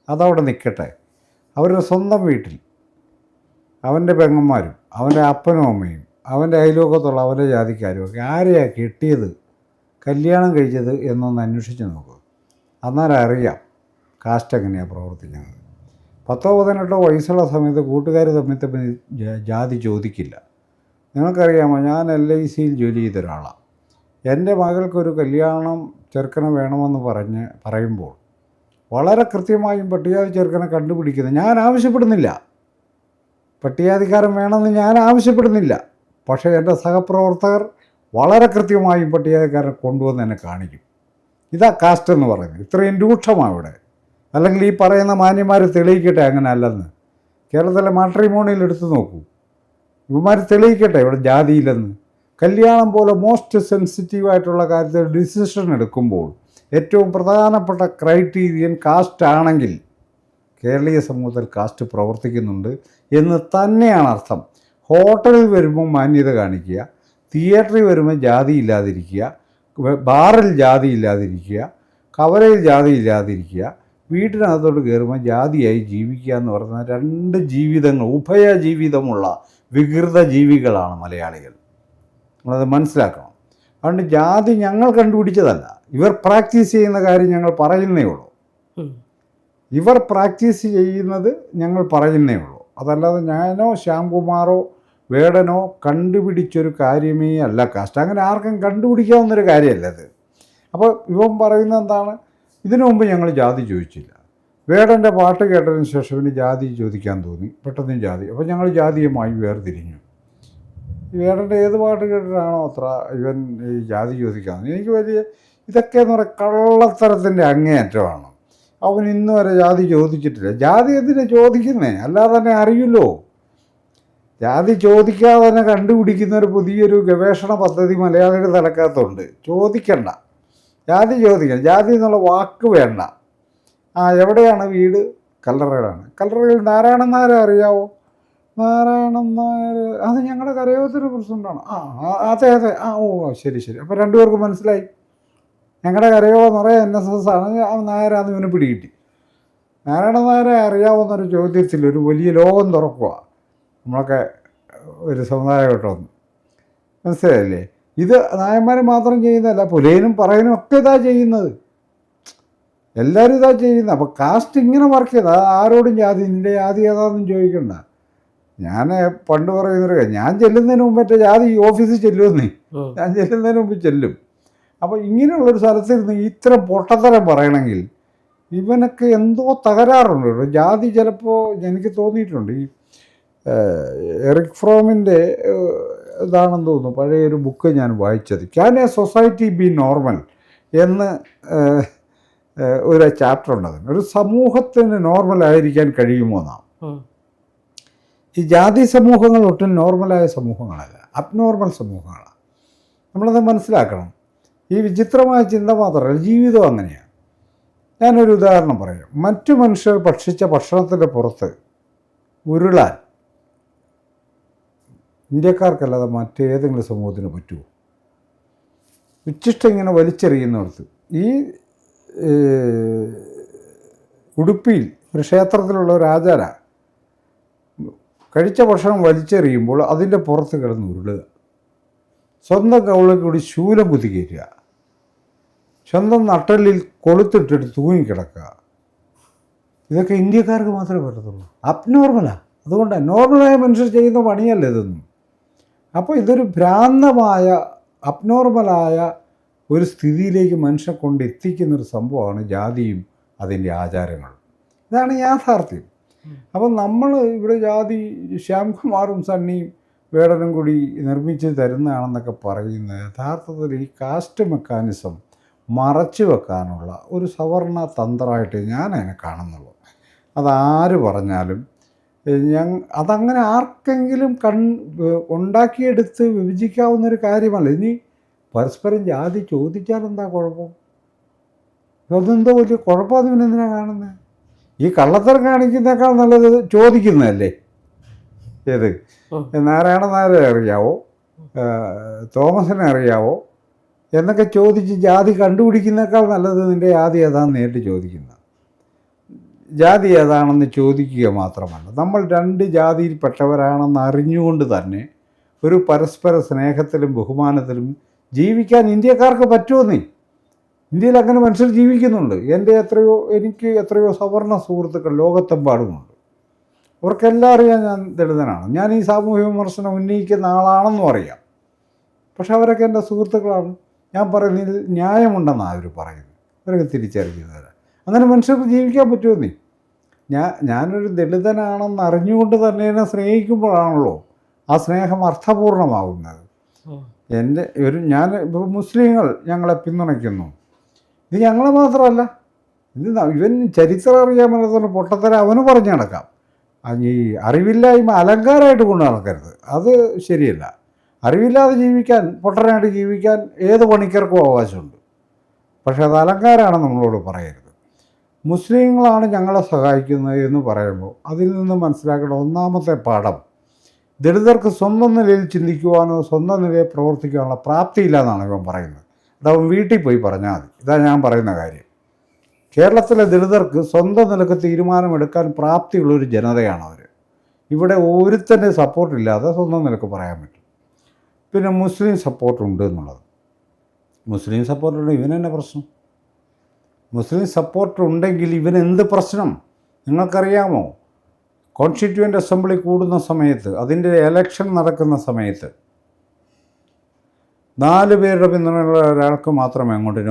അതവിടെ നിൽക്കട്ടെ. അവരുടെ സ്വന്തം വീട്ടിൽ അവൻ്റെ പെങ്ങന്മാരും അവൻ്റെ അപ്പനും അമ്മയും അവൻ്റെ അയൽവക്കത്തുള്ള അവൻ്റെ ജാതിക്കാരും ഒക്കെ ആരെയാണ് കെട്ടിയത്, കല്യാണം കഴിച്ചത് എന്നൊന്ന് അന്വേഷിച്ച് നോക്കുക. അന്നേരം അറിയാം കാസ്റ്റ് എങ്ങനെയാണ് പ്രവർത്തിക്കുന്നത്. 10-18 വയസ്സുള്ള സമയത്ത് കൂട്ടുകാർ തമ്മിൽ ജാതി ചോദിക്കില്ല. നിങ്ങൾക്കറിയാമോ, ഞാൻ LICയിൽ ജോലി ചെയ്ത ഒരാളാണ്. എൻ്റെ മകൾക്കൊരു കല്യാണം ചെറുക്കനെ വേണമെന്ന് പറയുമ്പോൾ വളരെ കൃത്യമായും പട്ടികജാതി ചെറുക്കനെ കണ്ടുപിടിക്കുന്നത് ഞാൻ ആവശ്യപ്പെടുന്നില്ല. പട്ടികജാതിക്കാരൻ വേണമെന്ന് ഞാൻ ആവശ്യപ്പെടുന്നില്ല. പക്ഷേ എൻ്റെ സഹപ്രവർത്തകർ വളരെ കൃത്യമായും പട്ടികജാതിക്കാരനെ കൊണ്ടുവന്ന് എന്നെ കാണിക്കും. ഇതാ കാസ്റ്റ് എന്ന് പറയുന്നത്. ഇത്രയും രൂക്ഷമാണ് ഇവിടെ. അല്ലെങ്കിൽ ഈ പറയുന്ന മാന്യന്മാർ തെളിയിക്കട്ടെ അങ്ങനെ അല്ലെന്ന്. കേരളത്തിലെ മാട്രിമോണിയിൽ എടുത്തു നോക്കൂ, ഇവന്മാർ തെളിയിക്കട്ടെ ഇവിടെ ജാതിയില്ലെന്ന്. കല്യാണം പോലെ മോസ്റ്റ് സെൻസിറ്റീവായിട്ടുള്ള കാര്യത്തിൽ ഡിസിഷൻ എടുക്കുമ്പോൾ ഏറ്റവും പ്രധാനപ്പെട്ട ക്രൈറ്റീരിയൻ കാസ്റ്റ് ആണെങ്കിൽ കേരളീയ സമൂഹത്തിൽ കാസ്റ്റ് പ്രവർത്തിക്കുന്നുണ്ട് എന്ന് തന്നെയാണ് അർത്ഥം. ഹോട്ടലിൽ വരുമ്പോൾ മാന്യത കാണിക്കുക, തിയേറ്ററിൽ വരുമ്പോൾ ജാതി ഇല്ലാതിരിക്കുക, ബാറിൽ ജാതി ഇല്ലാതിരിക്കുക, കവലയിൽ ജാതി ഇല്ലാതിരിക്കുക, വീട്ടിനകത്തോട്ട് കയറുമ്പോൾ ജാതിയായി ജീവിക്കുക എന്ന് പറയുന്ന 2 ജീവിതങ്ങൾ, ഉഭയജീവിതമുള്ള വികൃത ജീവികളാണ് മലയാളികൾ. നമ്മളത് മനസ്സിലാക്കണം. അതുകൊണ്ട് ജാതി ഞങ്ങൾ കണ്ടുപിടിച്ചതല്ല, ഇവർ പ്രാക്ടീസ് ചെയ്യുന്ന കാര്യം ഞങ്ങൾ പറയുന്നേ ഉള്ളൂ. ഇവർ പ്രാക്ടീസ് ചെയ്യുന്നത് ഞങ്ങൾ പറയുന്നേ ഉള്ളൂ. അതല്ലാതെ ഞാനോ ശ്യാംകുമാറോ വേടനോ കണ്ടുപിടിച്ചൊരു കാര്യമേ അല്ല കാസ്റ്റ്. അങ്ങനെ ആർക്കും കണ്ടുപിടിക്കാവുന്നൊരു കാര്യമല്ല അത്. അപ്പോൾ ഇവൻ പറയുന്നത് എന്താണ്, ഇതിനു മുമ്പ് ഞങ്ങൾ ജാതി ചോദിച്ചില്ല. വേടൻ്റെ പാട്ട് കേട്ടതിന് ശേഷം ഇവന് ജാതി ചോദിക്കാൻ തോന്നി, പെട്ടെന്ന് ജാതി. അപ്പോൾ ഞങ്ങൾ ജാതിയുമായി വേർതിരിഞ്ഞു. വേടൻ്റെ ഏത് പാട്ട് കേട്ടിട്ടാണോ അത്ര ഇവൻ ഈ ജാതി ചോദിക്കാൻ? എനിക്ക് ഇതൊക്കെ എന്ന് പറയുക കള്ളത്തരത്തിൻ്റെ അങ്ങേയറ്റമാണ്. അവൻ ഇന്ന് വരെ ജാതി ചോദിച്ചിട്ടില്ല. ജാതി എന്തിനാ ചോദിക്കുന്നേ? അല്ലാതെ തന്നെ അറിയില്ലോ. ജാതി ചോദിക്കാതെ തന്നെ കണ്ടുപിടിക്കുന്ന ഒരു പുതിയൊരു ഗവേഷണ പദ്ധതി മലയാളിയുടെ തലക്കകത്തുണ്ട്. ചോദിക്കണ്ട, ജാതി ചോദിക്കണം. ജാതി എന്നുള്ള വാക്ക് വേണ്ട. എവിടെയാണ് വീട്? കല്ലറയിലാണ്. കല്ലറയിൽ നാരായണൻ നായരെ അറിയാവോ? നാരായണൻ നായർ അത് ഞങ്ങളുടെ കരയോത്തൊരു പ്രസിഡൻ്റാണ്. അതെ ശരി. അപ്പോൾ 2 പേർക്ക് മനസ്സിലായി. ഞങ്ങളുടെ കരയോ നിറയെ NSS ആണ്, നായരാന്ന് ഇവന് പിടികിട്ടി. നാരായണൻ നായരെ അറിയാവുന്നൊരു ചോദ്യത്തിൽ ഒരു വലിയ ലോകം തുറക്കുക നമ്മളൊക്കെ ഒരു സമുദായമായിട്ടൊന്ന്. മനസ്സിലായില്ലേ? ഇത് നായന്മാർ മാത്രം ചെയ്യുന്നതല്ല, പുലയനും പറയനും ഒക്കെ ഇതാ ചെയ്യുന്നത്. എല്ലാവരും ഇതാ ചെയ്യുന്നത്. അപ്പോൾ കാസ്റ്റ് ഇങ്ങനെ വർക്ക് ചെയ്ത് ആരോടും ജാതി നിൻ്റെ ജാതി ഏതാണെന്നും ചോദിക്കണ്ട. ഞാൻ പണ്ട് പറയുന്നൊരു കാര്യം, ഞാൻ ചെല്ലുന്നതിന് മുമ്പ് എൻ്റെ ജാതി ഓഫീസിൽ ചെല്ലുമെന്നേ. ഞാൻ ചെല്ലുന്നതിന് മുമ്പ് ചെല്ലും. അപ്പോൾ ഇങ്ങനെയുള്ളൊരു സ്ഥലത്തിരുന്ന് ഇത്ര പൊട്ടത്തരം പറയണമെങ്കിൽ ഇവനൊക്കെ എന്തോ തകരാറുണ്ട്. ജാതി ചിലപ്പോൾ എനിക്ക് തോന്നിയിട്ടുണ്ട് ഈ എറിക് ഫ്രോമിൻ്റെ ഇതാണെന്ന് തോന്നുന്നു, പഴയൊരു ബുക്ക് ഞാൻ വായിച്ചത്, can A society B normal എന്ന് ഒരു ചാപ്റ്റർ ഉണ്ട്. അതിന് ഒരു സമൂഹത്തിന് നോർമലായിരിക്കാൻ കഴിയുമോ എന്നാണ്. ഈ ജാതി സമൂഹങ്ങൾ ഒട്ടും നോർമലായ സമൂഹങ്ങളല്ല, അബ്നോർമൽ സമൂഹങ്ങളാണ്. നമ്മളത് മനസ്സിലാക്കണം. ഈ വിചിത്രമായ ചിന്ത മാത്രമല്ല, ജീവിതം അങ്ങനെയാണ്. ഞാനൊരു ഉദാഹരണം പറയാം. മറ്റു മനുഷ്യർ ഭക്ഷിച്ച ഭക്ഷണത്തിൻ്റെ പുറത്ത് ഉരുളാൻ ഇന്ത്യക്കാർക്കല്ലാതെ മറ്റേതെങ്കിലും സമൂഹത്തിന് പറ്റുമോ? ഉച്ചിഷ്ടം ഇങ്ങനെ വലിച്ചെറിയുന്നിടത്ത് ഈ ഉടുപ്പിയിൽ ഒരു ക്ഷേത്രത്തിലുള്ള ഒരു ആചാര കഴിച്ച ഭക്ഷണം വലിച്ചെറിയുമ്പോൾ അതിൻ്റെ പുറത്ത് കിടന്ന് ഉരുളുക, സ്വന്തം കവിളിൽ കൂടി ശൂലം കുത്തിക്കയറ്റുക, സ്വന്തം നട്ടലിൽ കൊളുത്തിട്ടിട്ട് തൂങ്ങിക്കിടക്കുക. ഇതൊക്കെ ഇന്ത്യക്കാർക്ക് മാത്രമേ പറ്റത്തുള്ളൂ. അബ്നോർമലാണ്. അതുകൊണ്ടാണ് നോർമലായ മനുഷ്യർ ചെയ്യുന്ന പണിയല്ല ഇതൊന്നും. അപ്പോൾ ഇതൊരു ഭ്രാന്തമായ അബ്നോർമലായ ഒരു സ്ഥിതിയിലേക്ക് മനുഷ്യനെ കൊണ്ട് എത്തിക്കുന്നൊരു സംഭവമാണ് ജാതിയും അതിൻ്റെ ആചാരങ്ങളും. ഇതാണ് യാഥാർത്ഥ്യം. അപ്പം നമ്മൾ ഇവിടെ ജാതി ശ്യാംകുമാറും സണ്ണിയും വേടനും കൂടി നിർമ്മിച്ച് തരുന്നതാണെന്നൊക്കെ പറയുന്നത് യഥാർത്ഥത്തിൽ ഈ കാസ്റ്റ് മെക്കാനിസം മറച്ചു വെക്കാനുള്ള ഒരു സവർണ തന്ത്രമായിട്ട് ഞാൻ അതിനെ കാണുന്നുള്ളൂ. അതാര് പറഞ്ഞാലും അതങ്ങനെ ആർക്കെങ്കിലും ഉണ്ടാക്കിയെടുത്ത് വിഭജിക്കാവുന്നൊരു കാര്യമല്ല. ഇനി പരസ്പരം ജാതി ചോദിച്ചാൽ എന്താ കുഴപ്പം? അതെന്തോ വലിയ കുഴപ്പമൊന്നും പിന്നെന്തിനാ കാണുന്നത്? ഈ കള്ളത്തരം കാണിക്കുന്നേക്കാൾ നല്ലത് ചോദിക്കുന്നതല്ലേ. ഏത് നാരായണ നായരെ അറിയാവോ, തോമസിനെ അറിയാവോ എന്നൊക്കെ ചോദിച്ച് ജാതി കണ്ടുപിടിക്കുന്നേക്കാൾ നല്ലത് നിൻ്റെ ജാതി ഏതാണെന്ന് നേരിട്ട് ചോദിക്കുന്ന. ജാതി ഏതാണെന്ന് ചോദിക്കുക മാത്രമല്ല, നമ്മൾ രണ്ട് ജാതിയിൽപ്പെട്ടവരാണെന്ന് അറിഞ്ഞുകൊണ്ട് തന്നെ ഒരു പരസ്പര സ്നേഹത്തിലും ബഹുമാനത്തിലും ജീവിക്കാൻ ഇന്ത്യക്കാർക്ക് പറ്റുമെന്നേ. ഇന്ത്യയിൽ അങ്ങനെ മനുഷ്യർ ജീവിക്കുന്നുണ്ട്. എനിക്ക് എത്രയോ സവർണ സുഹൃത്തുക്കൾ ലോകത്തെമ്പാടുമുണ്ട്. അവർക്കെല്ലാം അറിയാം ഞാൻ ദളിതനാണ്, ഞാൻ ഈ സാമൂഹ്യ വിമർശനം ഉന്നയിക്കുന്ന ആളാണെന്നും അറിയാം. പക്ഷെ അവരൊക്കെ എൻ്റെ സുഹൃത്തുക്കളാണ്. ഞാൻ പറയുന്നതിൽ ന്യായമുണ്ടെന്നാണ് അവർ പറയുന്നത്. അവരൊക്കെ തിരിച്ചറിയുന്നവരാണ്. അങ്ങനെ മനുഷ്യർക്ക് ജീവിക്കാൻ പറ്റുമെന്നേ. ഞാനൊരു ദളിതനാണെന്ന് അറിഞ്ഞുകൊണ്ട് തന്നെ എന്നെ സ്നേഹിക്കുമ്പോഴാണല്ലോ ആ സ്നേഹം അർത്ഥപൂർണമാകുന്നത്. ഞാൻ ഇപ്പോൾ മുസ്ലിങ്ങൾ ഞങ്ങളെ പിന്തുണയ്ക്കുന്നു. ഇത് ഞങ്ങളെ മാത്രമല്ല, ഇവൻ ചരിത്രം അറിയാൻ മേലാത്ത പൊട്ടത്തരം അവന് പറഞ്ഞു നടക്കാം. ഈ അറിവില്ലായ്മ അലങ്കാരമായിട്ട് കൊണ്ട് നടക്കരുത്, അത് ശരിയല്ല. അറിവില്ലാതെ ജീവിക്കാൻ, പൊട്ടനായിട്ട് ജീവിക്കാൻ ഏത് പണിക്കർക്കും അവകാശമുണ്ട്. പക്ഷെ അത് അലങ്കാരമാണ് നമ്മളോട് പറയരുത്. മുസ്ലിങ്ങളാണ് ഞങ്ങളെ സഹായിക്കുന്നത് എന്ന് പറയുമ്പോൾ അതിൽ നിന്ന് മനസ്സിലാക്കേണ്ട ഒന്നാമത്തെ പാഠം, ദളിതർക്ക് സ്വന്തം നിലയിൽ ചിന്തിക്കുവാനോ സ്വന്തം നിലയിൽ പ്രവർത്തിക്കാനുള്ള പ്രാപ്തിയില്ല എന്നാണ് ഇവൻ പറയുന്നത്. അതവൻ വീട്ടിൽ പോയി പറഞ്ഞാൽ മതി. ഇതാ ഞാൻ പറയുന്ന കാര്യം. കേരളത്തിലെ ദളിതർക്ക് സ്വന്തം നിലക്ക് തീരുമാനമെടുക്കാൻ പ്രാപ്തിയുള്ളൊരു ജനതയാണ് അവർ. ഇവിടെ ഒരുത്തൻ്റെ സപ്പോർട്ടില്ലാതെ സ്വന്തം നിലക്ക് പറയാൻ പറ്റും. പിന്നെ മുസ്ലിം സപ്പോർട്ടുണ്ട് എന്നുള്ളത്. മുസ്ലിം സപ്പോർട്ടുണ്ട്, ഇവനെന്നെ പ്രശ്നം? മുസ്ലിം സപ്പോർട്ട് ഉണ്ടെങ്കിൽ ഇവനെന്ത് പ്രശ്നം? നിങ്ങൾക്കറിയാമോ, കോൺസ്റ്റിറ്റ്യൂവൻ്റ് അസംബ്ലി കൂടുന്ന സമയത്ത്, അതിൻ്റെ എലക്ഷൻ നടക്കുന്ന സമയത്ത് 4 പേരുടെ പിന്തുണയുള്ള ഒരാൾക്ക് മാത്രമേ അങ്ങോട്ട്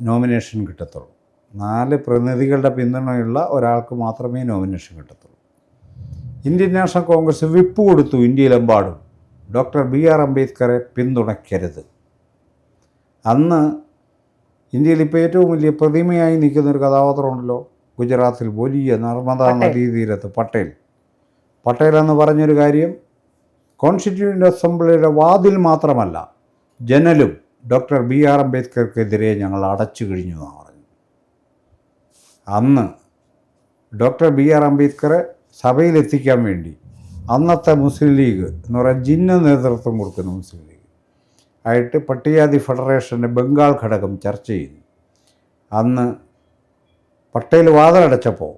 നോമിനേഷൻ കിട്ടത്തുള്ളൂ. 4 പ്രതിനിധികളുടെ പിന്തുണയുള്ള ഒരാൾക്ക് മാത്രമേ നോമിനേഷൻ കിട്ടത്തുള്ളൂ. ഇന്ത്യൻ നാഷണൽ കോൺഗ്രസ് വിപ്പ് കൊടുത്തു ഇന്ത്യയിലെമ്പാടും, ഡോക്ടർ BR അംബേദ്കറെ പിന്തുണയ്ക്കരുത്. അന്ന് ഇന്ത്യയിൽ ഇപ്പോൾ ഏറ്റവും വലിയ പ്രതിമയായി നിൽക്കുന്നൊരു കഥാപാത്രമുണ്ടല്ലോ, ഗുജറാത്തിൽ വലിയ നർമ്മദാ നദീതീരത്ത് പട്ടേൽ എന്ന് പറഞ്ഞൊരു കാര്യം, കോൺസ്റ്റിറ്റ്യൂവൻ്റ് അസംബ്ലിയുടെ വാതിൽ മാത്രമല്ല ജനലും ഡോക്ടർ BR അംബേദ്കർക്കെതിരെ ഞങ്ങൾ അടച്ചു കഴിഞ്ഞു എന്നാണ് പറഞ്ഞു. അന്ന് ഡോക്ടർ BR അംബേദ്കറെ സഭയിലെത്തിക്കാൻ വേണ്ടി അന്നത്തെ മുസ്ലിം ലീഗ് എന്ന് പറയുന്ന ജിന്ന നേതൃത്വം കൊടുക്കുന്ന മുസ്ലിം ലീഗ് ആയിട്ട് പട്ടികജാതി ഫെഡറേഷൻ്റെ ബംഗാൾ ഘടകം ചർച്ച ചെയ്തു. അന്ന് പട്ടേൽ വാതിലടച്ചപ്പോൾ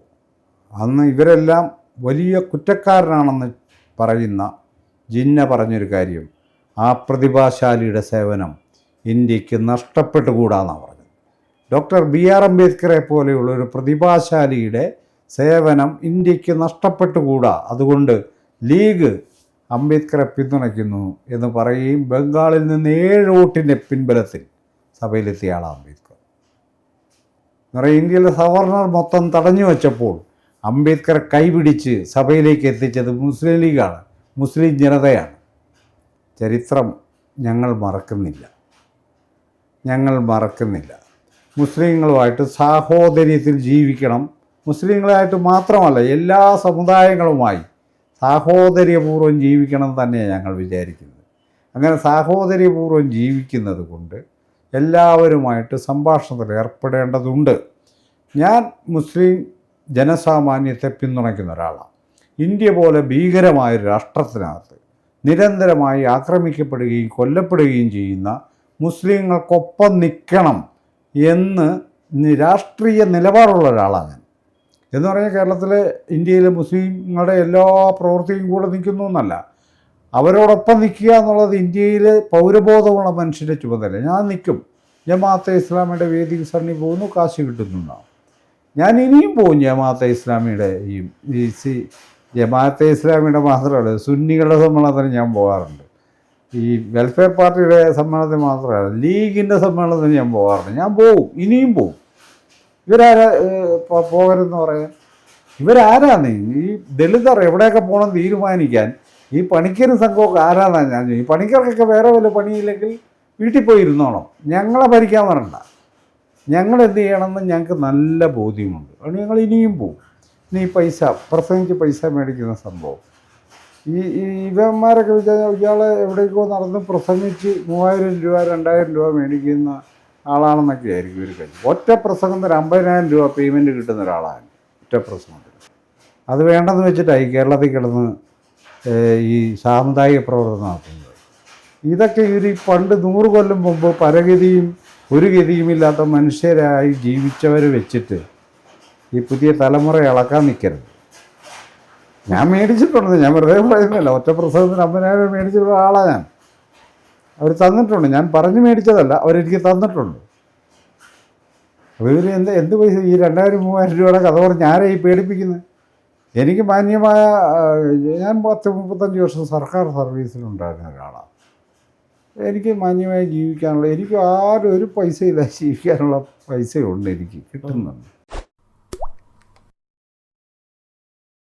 അന്ന് ഇവരെല്ലാം വലിയ കുറ്റക്കാരനാണെന്ന് പറയുന്ന ജിന്ന പറഞ്ഞൊരു കാര്യം, ആ പ്രതിഭാശാലിയുടെ സേവനം ഇന്ത്യക്ക് നഷ്ടപ്പെട്ടുകൂടാന്നാണ് പറഞ്ഞത്. ഡോക്ടർ BR അംബേദ്കറെ പോലെയുള്ളൊരു പ്രതിഭാശാലിയുടെ സേവനം ഇന്ത്യക്ക് നഷ്ടപ്പെട്ടുകൂടാ, അതുകൊണ്ട് ലീഗ് അംബേദ്കറെ പിന്തുണയ്ക്കുന്നു എന്ന് പറയുകയും ബംഗാളിൽ നിന്ന് 7 വോട്ടിൻ്റെ പിൻബലത്തിൽ സഭയിലെത്തിയ ആളാണ് അംബേദ്കർ. എന്ന് പറയുക, ഇന്ത്യയിലെ സവർണർ മൊത്തം തടഞ്ഞു വച്ചപ്പോൾ അംബേദ്കറെ കൈപിടിച്ച് സഭയിലേക്ക് എത്തിച്ചത് മുസ്ലിം ലീഗാണ്, മുസ്ലിം ജനതയാണ്. ചരിത്രം ഞങ്ങൾ മറക്കുന്നില്ല. മുസ്ലിങ്ങളുമായിട്ട് സാഹോദര്യത്തിൽ ജീവിക്കണം. മുസ്ലിങ്ങളായിട്ട് മാത്രമല്ല, എല്ലാ സമുദായങ്ങളുമായി സാഹോദര്യപൂർവ്വം ജീവിക്കണം തന്നെയാണ് ഞങ്ങൾ വിചാരിക്കുന്നത്. അങ്ങനെ സാഹോദര്യപൂർവ്വം ജീവിക്കുന്നത് കൊണ്ട് എല്ലാവരുമായിട്ട് സംഭാഷണത്തിൽ ഏർപ്പെടേണ്ടതുണ്ട്. ഞാൻ മുസ്ലിം ജനസാമാന്യത്തെ പിന്തുണയ്ക്കുന്ന ഒരാളാണ്. ഇന്ത്യ പോലെ ഭീകരമായൊരു രാഷ്ട്രത്തിനകത്ത് നിരന്തരമായി ആക്രമിക്കപ്പെടുകയും കൊല്ലപ്പെടുകയും ചെയ്യുന്ന മുസ്ലിങ്ങൾക്കൊപ്പം നിൽക്കണം എന്ന് രാഷ്ട്രീയ നിലപാടുള്ള ഒരാളാണ് ഞാൻ. എന്ന് പറഞ്ഞാൽ കേരളത്തിലെ ഇന്ത്യയിലെ മുസ്ലിങ്ങളുടെ എല്ലാ പ്രവൃത്തിയും കൂടെ നിൽക്കുന്നു എന്നല്ല, അവരോടൊപ്പം നിൽക്കുക എന്നുള്ളത് ഇന്ത്യയിലെ പൗരബോധമുള്ള മനുഷ്യൻ്റെ ചുമതല. ഞാൻ നിൽക്കും. ജമാഅത്തെ ഇസ്ലാമിയുടെ വേദിയിൽ സണ്ണി പോകുന്നു, കാശ് കിട്ടുന്നുണ്ടാവും. ഞാൻ ഇനിയും പോകും ജമാഅത്തെ ഇസ്ലാമിയുടെ ജമാഅത്തെ ഇസ്ലാമിയുടെ മാത്രമല്ല, സുന്നികളുടെ സമ്മേളനത്തിന് ഞാൻ പോകാറുണ്ട്. ഈ വെൽഫെയർ പാർട്ടിയുടെ സമ്മേളനത്തിന് മാത്രമല്ല, ലീഗിൻ്റെ സമ്മേളനത്തിന് ഞാൻ പോകാറുണ്ട്. ഞാൻ പോവും, ഇനിയും പോവും. ഇവരാരാ പോകരുതെന്ന് പറയാൻ? ഇവരാരാന്ന് ഈ ദളിതർ എവിടെയൊക്കെ പോകണം തീരുമാനിക്കാൻ ഈ പണിക്കരും സംഘമൊക്കെ ആരാന്നാണ് ഞാൻ. ഈ പണിക്കർക്കൊക്കെ വേറെ വല്ല പണിയില്ലെങ്കിൽ വീട്ടിൽ പോയി ഇരുന്നോണം, ഞങ്ങളെ ഭരിക്കാൻ വരണ്ട. ഞങ്ങൾ എന്ത് ചെയ്യണമെന്ന് ഞങ്ങൾക്ക് നല്ല ബോധ്യമുണ്ട്. അതുകൊണ്ട് ഞങ്ങൾ ഇനിയും പോവും. നീ പൈസ പ്രസംഗിച്ച് പൈസ മേടിക്കുന്ന സംഭവം. ഇവന്മാരൊക്കെ വിചാരിച്ചാൽ ഇയാളെ എവിടേക്കോ നടന്ന് പ്രസംഗിച്ച് 3000 രൂപ 2000 രൂപ മേടിക്കുന്ന ആളാണെന്നൊക്കെ ആയിരിക്കും ഇവർ കഴിച്ചു. ഒറ്റ പ്രസംഗത്തിന് 50,000 രൂപ പേയ്മെൻറ്റ് കിട്ടുന്ന ഒരാളാണ് ഒറ്റ പ്രസംഗത്തിന്. അത് വേണ്ടെന്ന് വെച്ചിട്ടായി കേരളത്തിൽ കിടന്ന് ഈ സാമുദായിക പ്രവർത്തനം നടത്തുന്നത്. ഇതൊക്കെ ഇവർ പണ്ട് 100 കൊല്ലം മുമ്പ് പരഗതിയും ഒരു ഗതിയുമില്ലാത്ത മനുഷ്യരായി ജീവിച്ചവർ വെച്ചിട്ട് ഈ പുതിയ തലമുറ ഇളക്കാൻ നിൽക്കരുത്. ഞാൻ മേടിച്ചിട്ടുണ്ട്, ഞാൻ വെറുതെ പറയുന്നില്ല. ഒറ്റ പ്രസവത്തിന് 50,000 മേടിച്ചിട്ടുള്ള ആളാണ് ഞാൻ. അവർ തന്നിട്ടുണ്ട്, ഞാൻ പറഞ്ഞു മേടിച്ചതല്ല, അവരെനിക്ക് തന്നിട്ടുണ്ട്. അപ്പോൾ ഇവർ എന്ത് പൈസ ഈ 2000-3000 രൂപയുടെ കഥ പറഞ്ഞ് ആരെയും പേടിപ്പിക്കുന്നത്? എനിക്ക് മാന്യമായ ഞാൻ 30-35 വർഷം സർക്കാർ സർവീസിലുണ്ടായിരുന്ന ഒരാളാണ്. എനിക്ക് മാന്യമായി ജീവിക്കാനുള്ള, എനിക്ക് ആരും ഒരു പൈസയില്ല, ജീവിക്കാനുള്ള പൈസയുണ്ട്, എനിക്ക് കിട്ടുന്നുണ്ട്.